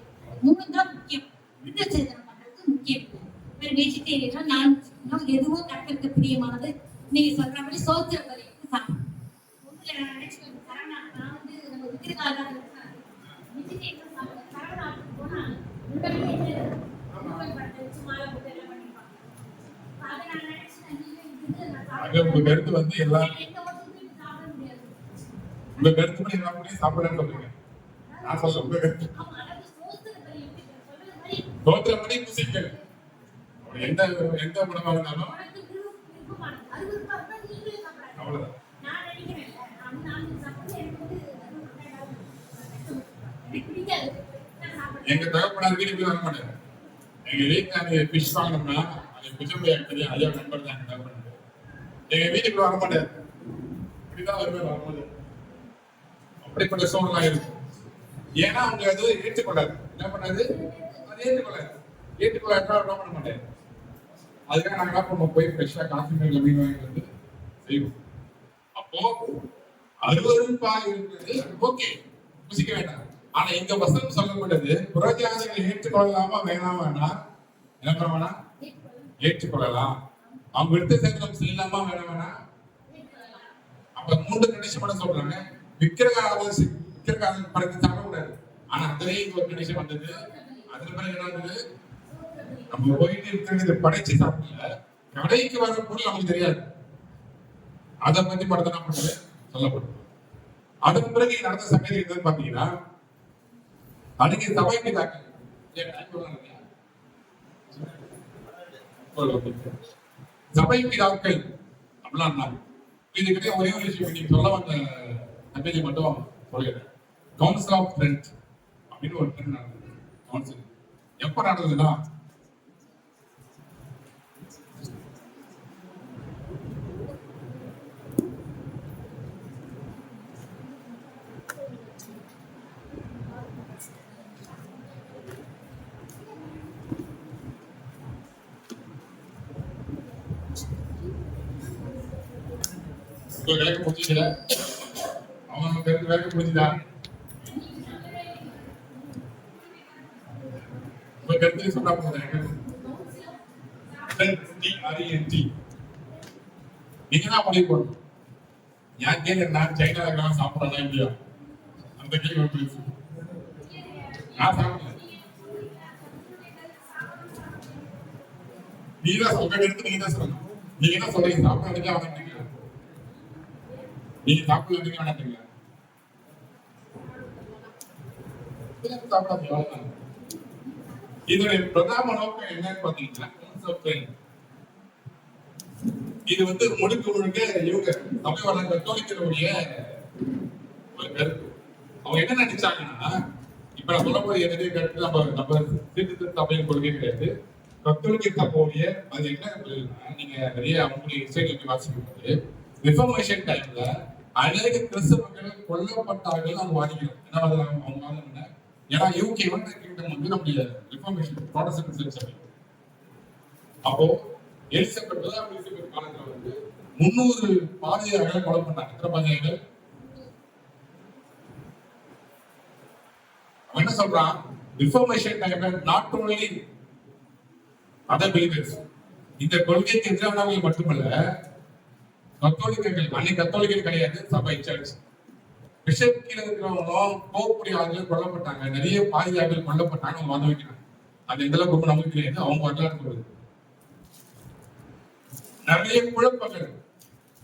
3 தான் முக்கியம். விருத்த சேதனம் பண்றது முக்கியம். வெஜிடேரியன் நான் எதுவும் கட்டத்துக்கு பிரியமானது நீங்க சொல்ற மாதிரி சோத்திர பலிக்கு சாப்பிடும். நான் வந்து நம்ம விக்கிரகால வெஜிடேரியன் சாப்பிட சரவணாத்துக்கு போனா உங்க கருத்து வந்து எல்லாம் உங்க கருத்து எல்லாமே சாப்பிடன்னு சொல்றீங்க. நான் சொல்றேன் உங்க கருத்து சோத்திர பலி புசிக்கல் எந்த படமா இருந்தாலும் அவ்வளவுதான். எங்க தகப்பனார் வீட்டுக்கு வர மாட்டாரு. எங்க வீட்டுல பிஷ் வாங்கணும்னா அது புஜம்பை ஆக்டரி ஐயா நண்பர் தான் தகப்பனார். எங்க வீட்டுக்கு வர மாட்டாரு, இப்படிதான் வருவேன் வரும்போது. அப்படிப்பட்ட சூழ்நிலை இருக்கு. ஏன்னா அவங்க அது ஏற்றுக்கொள்ளாது. என்ன பண்ணாது? அது ஏற்றுக்கொள்ளாது என்ன பண்ண மாட்டாரு. அதுக்காக நாங்க என்ன பண்ணுவோம், போய் ஃப்ரெஷ்ஷா காஃபி மேல மீன் வாங்கிட்டு வந்து செய்வோம். அப்போ அருவருப்பா இருக்கிறது ஓகே, புசிக்க வேண்டாம். ஆனா இந்த வசனம் சொல்லப்பட்டது புறஜாதிகளை ஏற்றுக்கொள்ளலாமா வேணாமா? என்ன பண்ண ஏற்றுக்கொள்ளலாம். அவங்க விருத்த சேதனம் செய்யலாமா வேணாமா? அப்ப 3 கண்டிஷன் மட்டும் சொல்றாங்க. விக்கிரகாரம் படத்தை சாப்பிடக்கூடாது. ஆனா அதுலயே இங்க ஒரு கண்டிஷன் வந்தது. அதுல பிறகு என்ன வந்தது? நம்ம போயிட்டு இருக்கிறது படைச்சு சாப்பிடல, கடைக்கு வர பொருள் நமக்கு தெரியாது. அதை பத்தி படத்தை என்ன பண்ணுது? சொல்லப்படும். அதன் பிறகு நடந்த சங்கதி என்னன்னு பாத்தீங்கன்னா, அன்னைக்கு சபை பிதாக்கள் சபை பிதாக்கள் அப்படின்னா இதுக்கிட்டே ஒரே ஒரு விஷயம் இன்னைக்கு சொல்ல வந்த சங்கதி மட்டும் சொல்லிடுறேன். கவுன்சில் ஆஃப் ட்ரெண்ட் அப்படின்னு ஒரு ட்ரெண்ட் நடந்தது. கவுன்சில் எப்ப நடந்ததுன்னா, விளக்க முடிச்சுக்கல, அவங்க கருத்து விளக்க முடிச்சுதா? உங்க கருத்து சொன்னா போதும். நீங்க தான் முடிவு பண்ணணும். ஏன் கேள்வி நான் சைனால இருக்கலாம் சாப்பிடலாம் இல்லையா? அந்த கேள்வி நான் சாப்பிடல. நீதான் உங்க கருத்து நீங்க தான் சொல்லணும். நீங்க என்ன சொல்றீங்க? சாப்பிடாதீங்க அவனுக்கு நீங்க சாப்பிடலாம் வேணாட்டீங்களா? இதனுடைய பிரதான நோக்கம் என்னன்னு பாத்தீங்கன்னா, இது வந்து முழுக்க முழுக்க இவங்க தமிழ் கத்தோலிக்கருடைய ஒரு கருத்து. அவங்க என்ன நினைச்சாங்கன்னா, இப்ப நான் சொல்லக்கூடிய என்னுடைய கருத்து நம்ம சீர்திருத்த சபையின் கொள்கை கிடையாது. கத்தோலிக்க சபையுடைய அது என்ன, நீங்க நிறைய அவங்களுடைய இசைகளுக்கு வாசிக்கும் போது ரிஃபர்மேஷன் டைம்ல அநேக கிறிஸ்தவர்கள் கொல்லப்பட்டார்கள் அவங்க வாதிக்கிறோம். என்ன அவங்க வாதம் என்ன? ஏன்னா யூகே வந்து நம்முடைய ரிஃபர்மேஷன் ப்ராட்டஸ்டன்ட் சபை. அப்போ எலிசபெத் முதலாம் எலிசபெத் காலத்துல வந்து 300 பாதிரியார்களை கொலை பண்ணாங்க. எத்தனை பாதிரியார்கள்? அவன் என்ன சொல்றான்? ரிஃபர்மேஷன் டைம்ல நாட் ஓன்லி அதர் பிலீவர்ஸ், இந்த கொள்கைக்கு எதிரானவர்கள் மட்டுமல்ல, கத்தோலிக்கர்கள், அன்னைக்கு கத்தோலிக்கர்கள் கிடையாது, சபை சர்ச் பிஷப் கீழே இருக்கிறவங்களும் போகக்கூடிய ஆளுகள் கொல்லப்பட்டாங்க. நிறைய பாதிரியார்கள் கொல்லப்பட்டாங்க. அவங்க வாத வைக்கிறாங்க. அது எந்த அளவுக்கு நமக்கு தெரியாது, அவங்க வரலாறு சொல்றது. நிறைய குழப்பங்கள்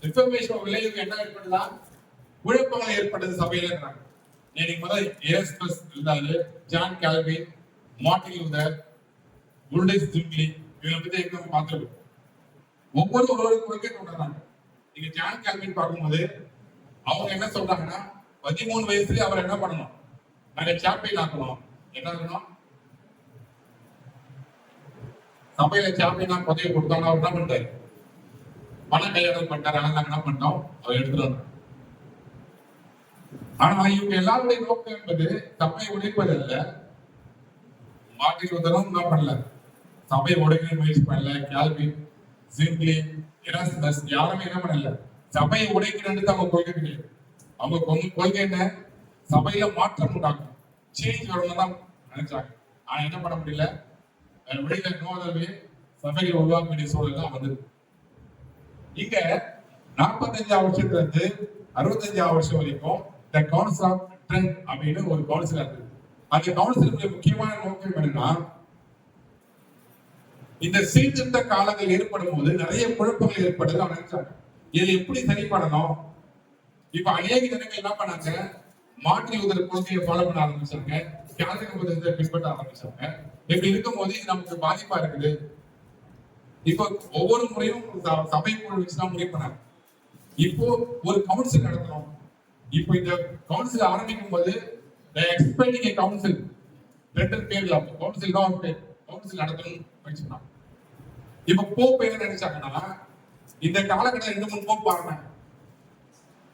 ரிஃபர்மேஷன் விளைவுக்கு என்ன ஏற்படுதா? குழப்பங்கள் ஏற்பட்டது சபையில. இன்னைக்கு முதல் ஏரஸ்மஸ் இருந்தாரு, John Calvin, Martin Luther, Ulrich Zwingli, இவங்களை பத்தி நம்ம பார்த்துருக்கோம். ஒவ்வொரு குறுக்கே கொண்டாடுறாங்க. நீங்க ஜான் கால்வின் பார்க்கும்போது அவங்க என்ன சொல்றாங்கன்னா, 13 வயசுல அவர் என்ன பண்ணணும்? நாங்க சாம்பியன் ஆக்கணும். என்ன இருக்கணும்? சபையில சாம்பியனா பதவி கொடுத்தோம். அவர் என்ன பண்ணிட்டாரு? பணம் கையாடல் பண்ணிட்டாரு. ஆனா நாங்க என்ன பண்ணோம்? அவர் எடுத்துட்டு வந்தோம். ஆனா இவங்க எல்லாருடைய நோக்கம் என்பது சபையை உடைப்பது அல்ல. மார்ட்டின் லூதரும் என்ன பண்ணல? சபையை உடைக்க முயற்சி பண்ணல. கால்வின், ஜிங்லி, எராஸ்மஸ் யாருமே என்ன பண்ணல? சபையை உடைக்கணும்னு அவங்க கொள்கை கிடையாது. அவங்க கொள்கை என்ன? சபையில மாற்றம் உண்டாகும், சேஞ்ச் வரணும் தான் நினைச்சாங்க. ஆனா என்ன பண்ண முடியல. வெளியில நோதவே சபையை உருவாக்க வேண்டிய சூழல் தான் வந்தது. இங்க 45 வருஷத்துல இருந்து 65 வருஷம் வரைக்கும் இந்த கவுன்சில் ஆஃப் ட்ரெண்ட் அப்படின்னு ஒரு கவுன்சில் இருக்கு. அந்த கவுன்சிலுடைய முக்கியமான நோக்கம் என்னன்னா, இந்த சீர்திருத்த காலங்கள் ஏற்படும் போது நிறைய குழப்பங்கள் ஏற்படுது. அவங்க நினைச்சாங்க இதை எப்படி சரி பண்ணணும். இப்ப அநேக ஜனங்கள் என்ன பண்ணாங்க? மார்ட்டின் லூதர் கொள்கையை ஃபாலோ பண்ண ஆரம்பிச்சாங்க, கால்வின் உபதேசத்தை பின்பற்ற ஆரம்பிச்சாங்க. இப்படி இருக்கும் போது இது நமக்கு பாதிப்பா இருக்குது. இப்போ ஒவ்வொரு முறையும் சபை குழு வச்சுதான் முடிவு பண்ணாங்க. இப்போ ஒரு கவுன்சில் நடத்தணும். இப்போ இந்த கவுன்சில் ஆரம்பிக்கும் போது எக்ஸ்பெக்டிங் கவுன்சில் 2 பேர்ல கவுன்சில் தான் கவுன்சில் நடத்தணும் முயற்சி பண்ணாங்க. இப்ப போப் என்ன நினைச்சாங்கன்னா, இந்த காலகட்டம் 2-3 போப் பாருங்க.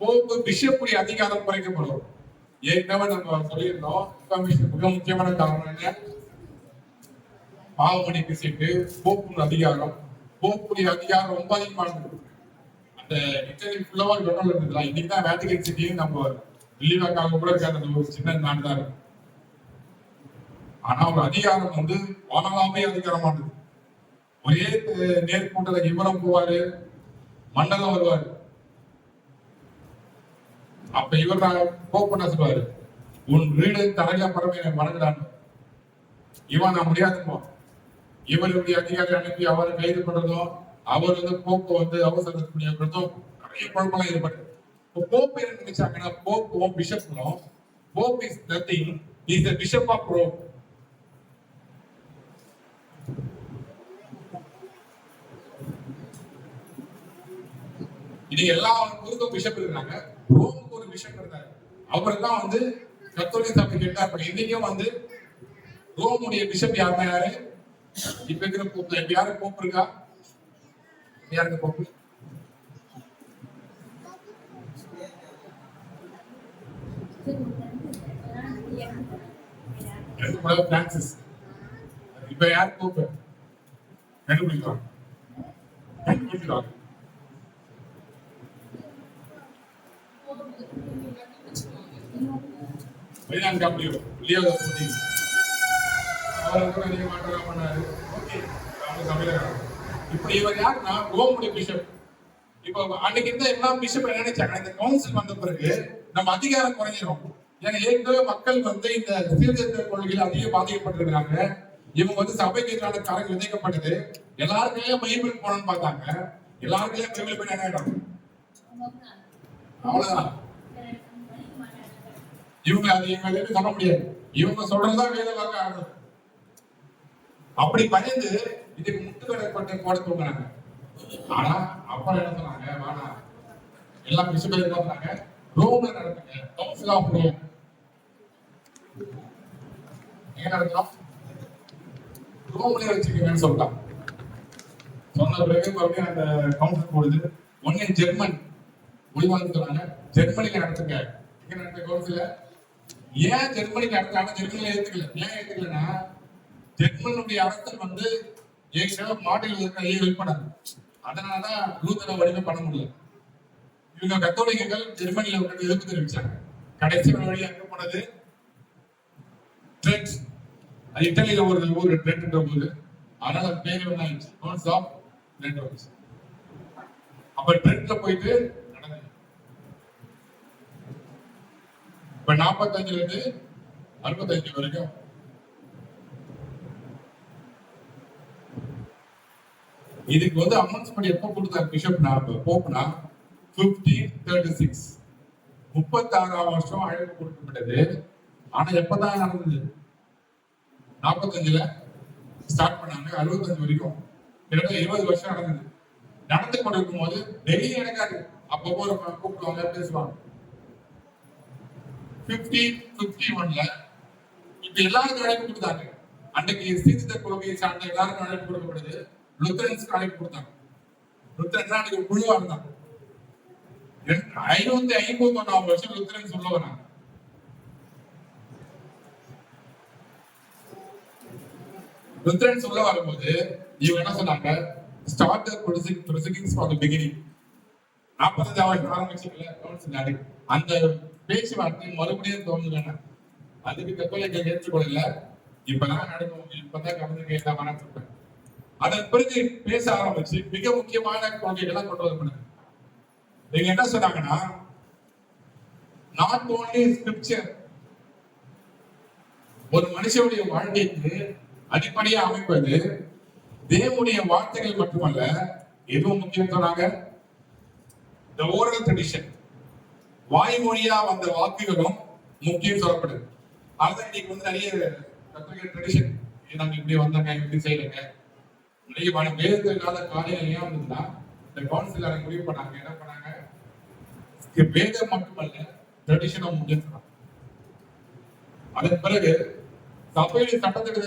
போப்பு பிஷப்புடைய அதிகாரம் குறைக்கப்படும். ஏற்கனவே நம்ம சொல்லியிருந்தோம், மிக முக்கியமான காரணம் என்ன? பாவமணி சீட்டு, போப்புடைய அதிகாரம். போப்புடைய அதிகாரம் ரொம்ப அதிகமானது. அந்த இட்டலி ஃபுல்லவா டொனல் இருந்ததுல, இன்னைக்கு தான் வேட்டிகன் சிட்டியும் நம்ம வில்லிவாக்காக கூட இருக்காது, ஒரு சின்ன நாடு தான் இருக்கு. ஆனா ஒரு அதிகாரம் வந்து வானலாமே அதிகாரமானது. ஒரே நேர்கூட்டல இவரம் போவாரு, மண்டலம் வருவாரு. அப்ப இவர் போப் பண்ண சொல்லுவாரு, உன் வீடு தலையா பறவை வணங்குறான். இவன் நான் முடியாதுப்போம். இவருடைய அதிகாரி அனுப்பி அவரை கைது பண்றதும், அவர் வந்து போக்கு வந்து அவசரத்துக்குரியதும் நிறைய குழப்பம் ஏற்பட்டு போப் என்ன நினைச்சாங்கன்னா போப்பும் பிஷப்பும் pope is nothing, is the bishop of Rome. இது எல்லா ஊருக்கும் பிஷப் இருக்காங்க, ரோமுக்கு ஒரு பிஷப் இருந்தாரு. அவர் தான் வந்து கத்தோலிக்க சபை கேட்டார். அப்ப இன்னைக்கும் வந்து ரோமுடைய பிஷப் யாருன்னா யாரு? இப்ப இருக்கிற போப். இப்ப யாரு போப் இருக்கா? யாருக்கு போப்? பிரான்சிஸ். இப்ப யாரு போப்? கண்டுபிடிக்கலாம். Leo XIV. அவர் கூட நிறைய மாற்றம் பண்ணாரு. ஓகே, அவங்க தமிழர்கள். இப்ப இவர் யாருன்னா ரோமுடைய பிஷப். இப்போ அன்னைக்கு இருந்த எல்லா பிஷப் என்ன நினைச்சாங்க, இந்த கவுன்சில் வந்த பிறகு நம்ம அதிகாரம் குறைஞ்சிரும். ஏன்னா ஏற்கனவே மக்கள் வந்து இந்த சீர்திருத்த கொள்கையில் அதிக பாதிக்கப்பட்டிருக்காங்க. இவங்க வந்து சபைக்கு எதிரான காரங்கள் விதைக்கப்பட்டது. எல்லாருக்கையும் பைபிள் போனோம்னு பார்த்தாங்க. எல்லாருக்கையும் பைபிள் போய் என்ன ஆயிடும்? அவ்வளவுதான். இவங்க அது இவங்க சொல்ல முடியாது. இவங்க சொல்றதுதான் வேத வாக்கு ஆகணும். அப்படி பயந்து இதுக்கு முட்டுக்கடைப்பட்டு போட தூங்கினாங்க. ஆனா அப்பா என்ன சொன்னாங்க, வேணா எல்லாம் பிஷப் என்ன சொன்னாங்க, ரோம்ல நடத்துங்க, கவுன்சில் ஆஃப் ரோம். எங்க நடத்தலாம்? ரோம்லயே வச்சுக்கீங்கன்னு சொல்லிட்டான். சொன்ன பிறகு மறுபடியும் அந்த கவுன்சில் போடுது. ஒன்னு ஜெர்மன் முடிவான்னு சொன்னாங்க, ஜெர்மனில நடத்துங்க. எங்க நடத்த கவுன்சில? ஏன் ஜெர்மனிக்கு நடத்தாங்க? ஜெர்மனில ஏத்துக்கல. ஏன் ஏத்துக்கலன்னா, ஜெர்மனுடைய அரசர் வந்து ஏற்கனவே மாநில ஹெல்ப் பண்ணாங்க. அதனாலதான் லூதரை வடிவமை பண்ண முடியல. இவங்க கத்தோலிக்கர்கள் ஜெர்மனியில வந்து எதிர்ப்பு தெரிவிச்சாங்க. கடைசி வழி அங்க போனது ட்ரெட். அது இத்தாலியில ஒரு ஊர் ட்ரெட்ன்ற ஊரு. அதனால பேர் என்ன ஆயிடுச்சு, கவுன்சில் ஆஃப் ட்ரெட் வந்துச்சு. அப்ப ட்ரெட்ல போயிட்டு நடந்தது. இப்ப 45 இருந்து 65 வரைக்கும் இதுக்கு வந்து அனௌன்ஸ்மெண்ட் எப்போ கொடுத்தாரு பிஷப்னா, போப்னா 1536 36ஆம் வருஷம் அழைப்பு கொடுக்கப்பட்டது. ஆனா எப்பதான் நடந்தது? 45ல ஸ்டார்ட் பண்ணாங்க, 65 வரைக்கும் கிட்டத்தட்ட 20 வருஷம் நடந்தது. நடந்து கொண்டிருக்கும் போது டெய்லி நடக்காது, அப்பப்போ கூப்பிடுவாங்க, பேசுவாங்க. 1551ல இப்ப எல்லாருக்கும் அழைப்பு கொடுத்தாங்க. அன்றைக்கு சீர்திருத்த கொள்கையை சார்ந்த எல்லாருக்கும் அழைப்பு கொடுக்கப்படுது. லுத்தரன்ஸ்க்கு அழைப்பு கொடுத்தாங்க. லுத்தரன் அன்னைக்கு குழுவா இருந்தாங்க. 551ஆம் வருஷம் லுத்தரன்ஸ் உள்ள வராங்க. லுத்தரன்ஸ் உள்ள வரும்போது இவங்க என்ன சொன்னாங்க, start the proceedings from the beginning. 45 வருஷம் ஆரம்பிச்சீங்கல்ல கவுன்சில், அந்த பேச்சுவார்த்தை மறுபடியும் தோணுதுன்னா அதுக்கு கத்தோலிக்க ஏற்றுக்கொள்ளல. இப்பதான் நடக்கும், இப்பதான் கவர்மெண்ட் எல்லாம் வரப்பட்டேன். அதன் பிறகு பேச ஆரம்பிச்சு மிக முக்கியமான கொள்கைகள்லாம் கொண்டு வரப்படுது. நீங்க என்ன சொன்னாங்கன்னா, நாட் ஓன்லி ஸ்கிரிப்சர், ஒரு மனுஷனுடைய வாழ்க்கைக்கு அடிப்படையா அமைப்பது தேவனுடைய வார்த்தைகள் மட்டுமல்ல, எதுவும் முக்கியம் சொன்னாங்க, the oral tradition, வாய்மொழியா வந்த வாக்குகளும் முக்கியம் சொல்லப்படுது. அதுதான் இன்னைக்கு வந்து நிறைய கத்தோலிக்க ட்ரெடிஷன், நாங்க இப்படி வந்தாங்க, இப்படி செய்யலைங்க, நிறைய வேதத்தில் இல்லாத காரியங்கள் ஏன் வந்ததுன்னா, இந்த கவுன்சில் அதை முடிவு பண்ணாங்க. என்ன பண்ணாங்க, வேதம் மட்டுமல்ல ட்ரெடிஷனும் முக்கியம் சொன்னாங்க. அதன் பிறகு சபையுடைய சட்டத்திற்கு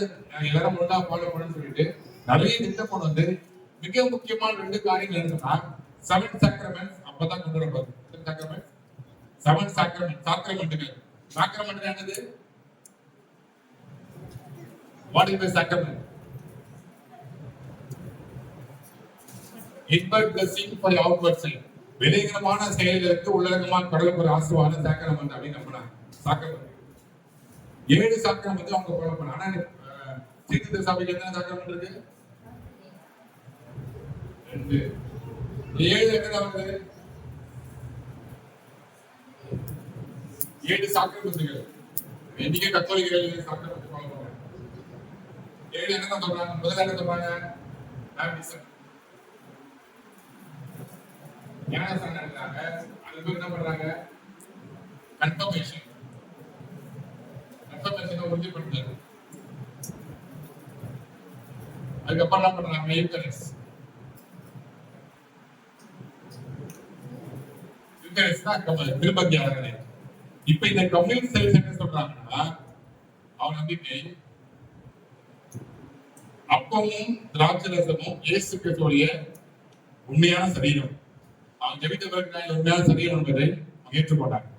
எல்லாரும் ஒழுங்கா ஃபாலோ பண்ணணும்னு சொல்லிட்டு நிறைய திட்டம் கொண்டு வந்து மிக முக்கியமான 2 காரியங்கள் என்னன்னா, 7 sacraments அப்பதான் கொண்டு வரப்படுது. 7 sacraments, சாக்ரமெண்ட்டுகள். சாக்ரமெண்ட் என்னது? What is the sacrament? Inward blessing for the outward side. வெளியங்கமான செயல்களுக்கு உள்ளடக்கமான கடவுளுக்கு ஒரு ஆசீர்வாதம் சாக்ரமெண்ட் அப்படின்னு நம்பினாங்க. சாக்ரமெண்ட் 7 சாக்ரமெண்ட் அவங்க ஃபாலோ பண்ணாங்க. ஆனா சீர்திருத்த சபைக்கு எத்தனை சாக்ரமெண்ட் இருக்கு? 2. 7 எங்க வருது? 7 சாக்ரமெண்ட்கள். இன்னைக்கு கத்தோலிக்கர்கள் சாக்ரமெண்ட் ஃபாலோ பண்றாங்க. 7 என்ன சொல்றாங்க? முதல்ல என்ன சொல்றாங்க? பேப்டிசம். ஞானஸ்நானம் நடத்துறாங்க. சில பேர் என்ன பண்றாங்க, கன்ஃபர்மேஷன் உறுதிப்படுத்துறது. அதுக்கப்புறம் என்ன பண்றாங்க, யூகரிஸ்ட் தான் திருப்பதி ஆராதனை. இப்ப இந்த கம்யூனிஸ்ட் சர்வீஸ் என்ன சொல்றாங்கன்னா, அவன் நம்பிக்கை அப்பமும் திராட்சரசமும் இயேசு கிறிஸ்துவுடைய உண்மையான சரீரம். அவன் ஜெபித்த பிறகு உண்மையான சரீரம் என்பதை ஏற்றுக்கொண்டாங்க.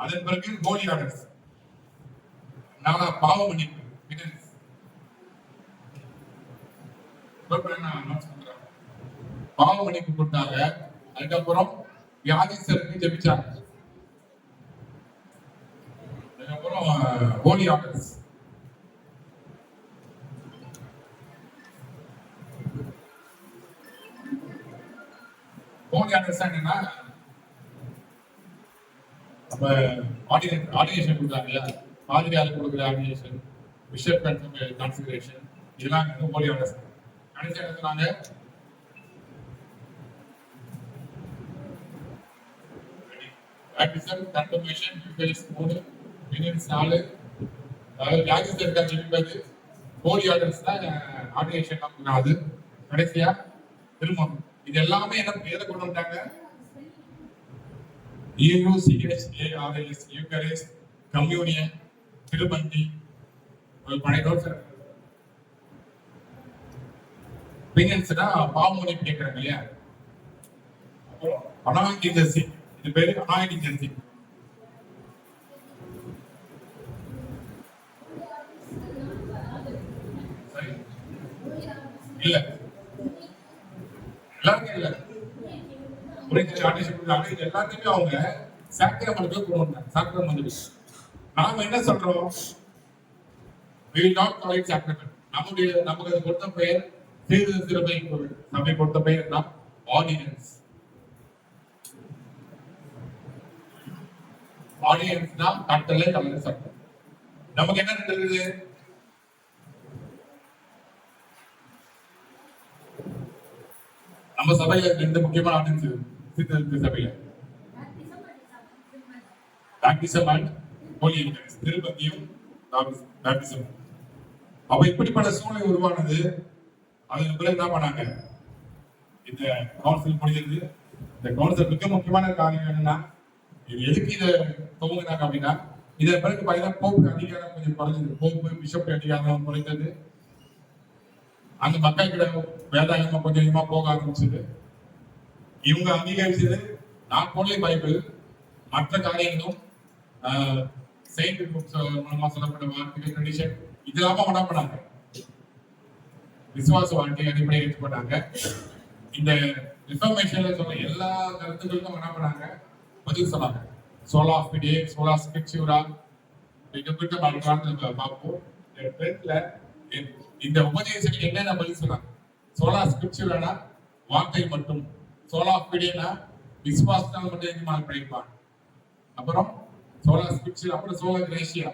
அதன் பிறகு ஹோலி ஆர்டர்ஸ், நானா பாவ மன்னிப்பு, பாவ மன்னிப்பு கொடுத்தாங்க. அதுக்கப்புறம் வியாதிஸ்தருக்கு ஜெபிச்சாங்க. அதுக்கப்புறம் ஹோலி ஆர்டர்ஸ், ஹோலி ஆர்டர்ஸ் என்னன்னா, நம்ம ஆர்டினேஷன் கொடுக்குறாங்க, பாதிரியாருக்கு கொடுக்குற ஆர்டினேஷன், பிஷப் கான்சிகரேஷன், இதெல்லாம் ஹோலி ஆர்டர்ஸ். கடைசி என்ன சொன்னாங்க, பேப்டிசம், கன்ஃபர்மேஷன், யூகரிஸ்ட் 3, பெனியன்ஸ் 4, அதாவது வியாதிஸ்தருக்கு ஜெபிப்பது, ஹோலி ஆர்டர்ஸ் தான் ஆர்டினேஷன் அது. கடைசியா திருமணம். இது எல்லாமே என்ன எதை கொண்டு வந்தாங்க, யூசிஎஸ்ஏஆர்எஸ், யூகரிஸ்ட், கம்யூனியன், திருப்பந்தி, பழைய நோட்ஸ். பெனியன்ஸ்னா பாவ மன்னிப்பு கேட்கறாங்க இல்லையா, அனாயிண்டிங் ஜெர்சி, இது பேரு அனாயிண்டிங் ஜெர்சி. இல்ல எல்லாருமே இல்ல, எல்லாத்தையுமே அவங்க சாக்ரமெண்ட்ல கொண்டு வந்தாங்க. சாக்ரமெண்ட் நாம என்ன சொல்றோம், we will not call it sacrament. நமக்கு அது கொடுத்த பெயர் சீர்திருத்த சபை கொடுத்த பெயர் தான் ஆர்டினன்ஸ். ஆர்டினன்ஸ் தான் கட்டளை அல்லது சட்டம். நமக்கு என்ன இருக்குது, நம்ம சபையில 2 முக்கியமான ஆர்டினன்ஸ் சீர்திருத்த சபையில, பேப்டிசம் அண்ட் ஹோலி யூகரிஸ்ட், திருப்பதியும் பேப்டிசம். அப்ப இப்படிப்பட்ட சூழ்நிலை உருவானது. அதுக்கு பிறகு என்ன பண்ணாங்க, இந்த கவுன்சில் முடிஞ்சது. இந்த கவுன்சில் மிக முக்கியமான காரியம் என்னன்னா, இது எதுக்கு இதை துவங்கினாங்க அப்படின்னா, இதன் பிறகு பார்த்தீங்கன்னா போப்பு அதிகாரம் கொஞ்சம் குறைஞ்சது, போப்பு பிஷப் அதிகாரம் குறைந்தது. அந்த மக்கள் கிட்ட வேதாகமா கொஞ்சம் கொஞ்சமா போக ஆரம்பிச்சது. இவங்க அங்கீகரிச்சது நாட் ஓன்லி பைபிள், மற்ற காரியங்களும் செயின்ட் புக்ஸ் மூலமா சொல்லப்பட்ட வார்த்தைகள், ட்ரெடிஷன், இதெல்லாம என்ன பண்ணாங்க, விசுவாச வாழ்க்கை அடிப்படையை ஏற்றுக்கொண்டாங்க. இந்த ரிஃபர்மேஷன்ல சொன்ன எல்லா கருத்துக்களுக்கும் என்ன பண்ணாங்க, பதில் சொன்னாங்க. சோலா ஃபிடே, சோலா ஸ்கிரிப்சூரா, இதுக்கிட்ட பார்ப்போம். இந்த உபதேசத்துக்கு என்னென்ன பதில் சொன்னாங்க. சோலா ஸ்கிரிப்சூரானா வார்த்தை மட்டும், சோலா ஃபிடேனா விசுவாசத்தால் மட்டும் எதிர்மாறு படிப்பான். அப்புறம் சோலா ஸ்கிரிப்சர், அப்புறம் சோலா கிரேசியா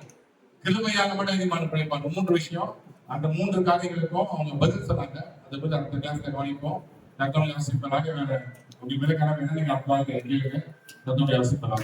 கிருபையாக மட்டும் எதிர்மாறு படிப்பான். 3 விஷயம். அந்த 3 காரியங்களுக்கும் அவங்க பதில் சொன்னாங்க. அதை பத்தி அடுத்த கிளாஸ்ல கவனிப்போம். தத்தோடைய ஆசிரியராக வேற உங்களுக்கு மேல கனவு என்ன நீங்க அப்பா கேளுங்க. தத்தோடைய ஆசிரியராக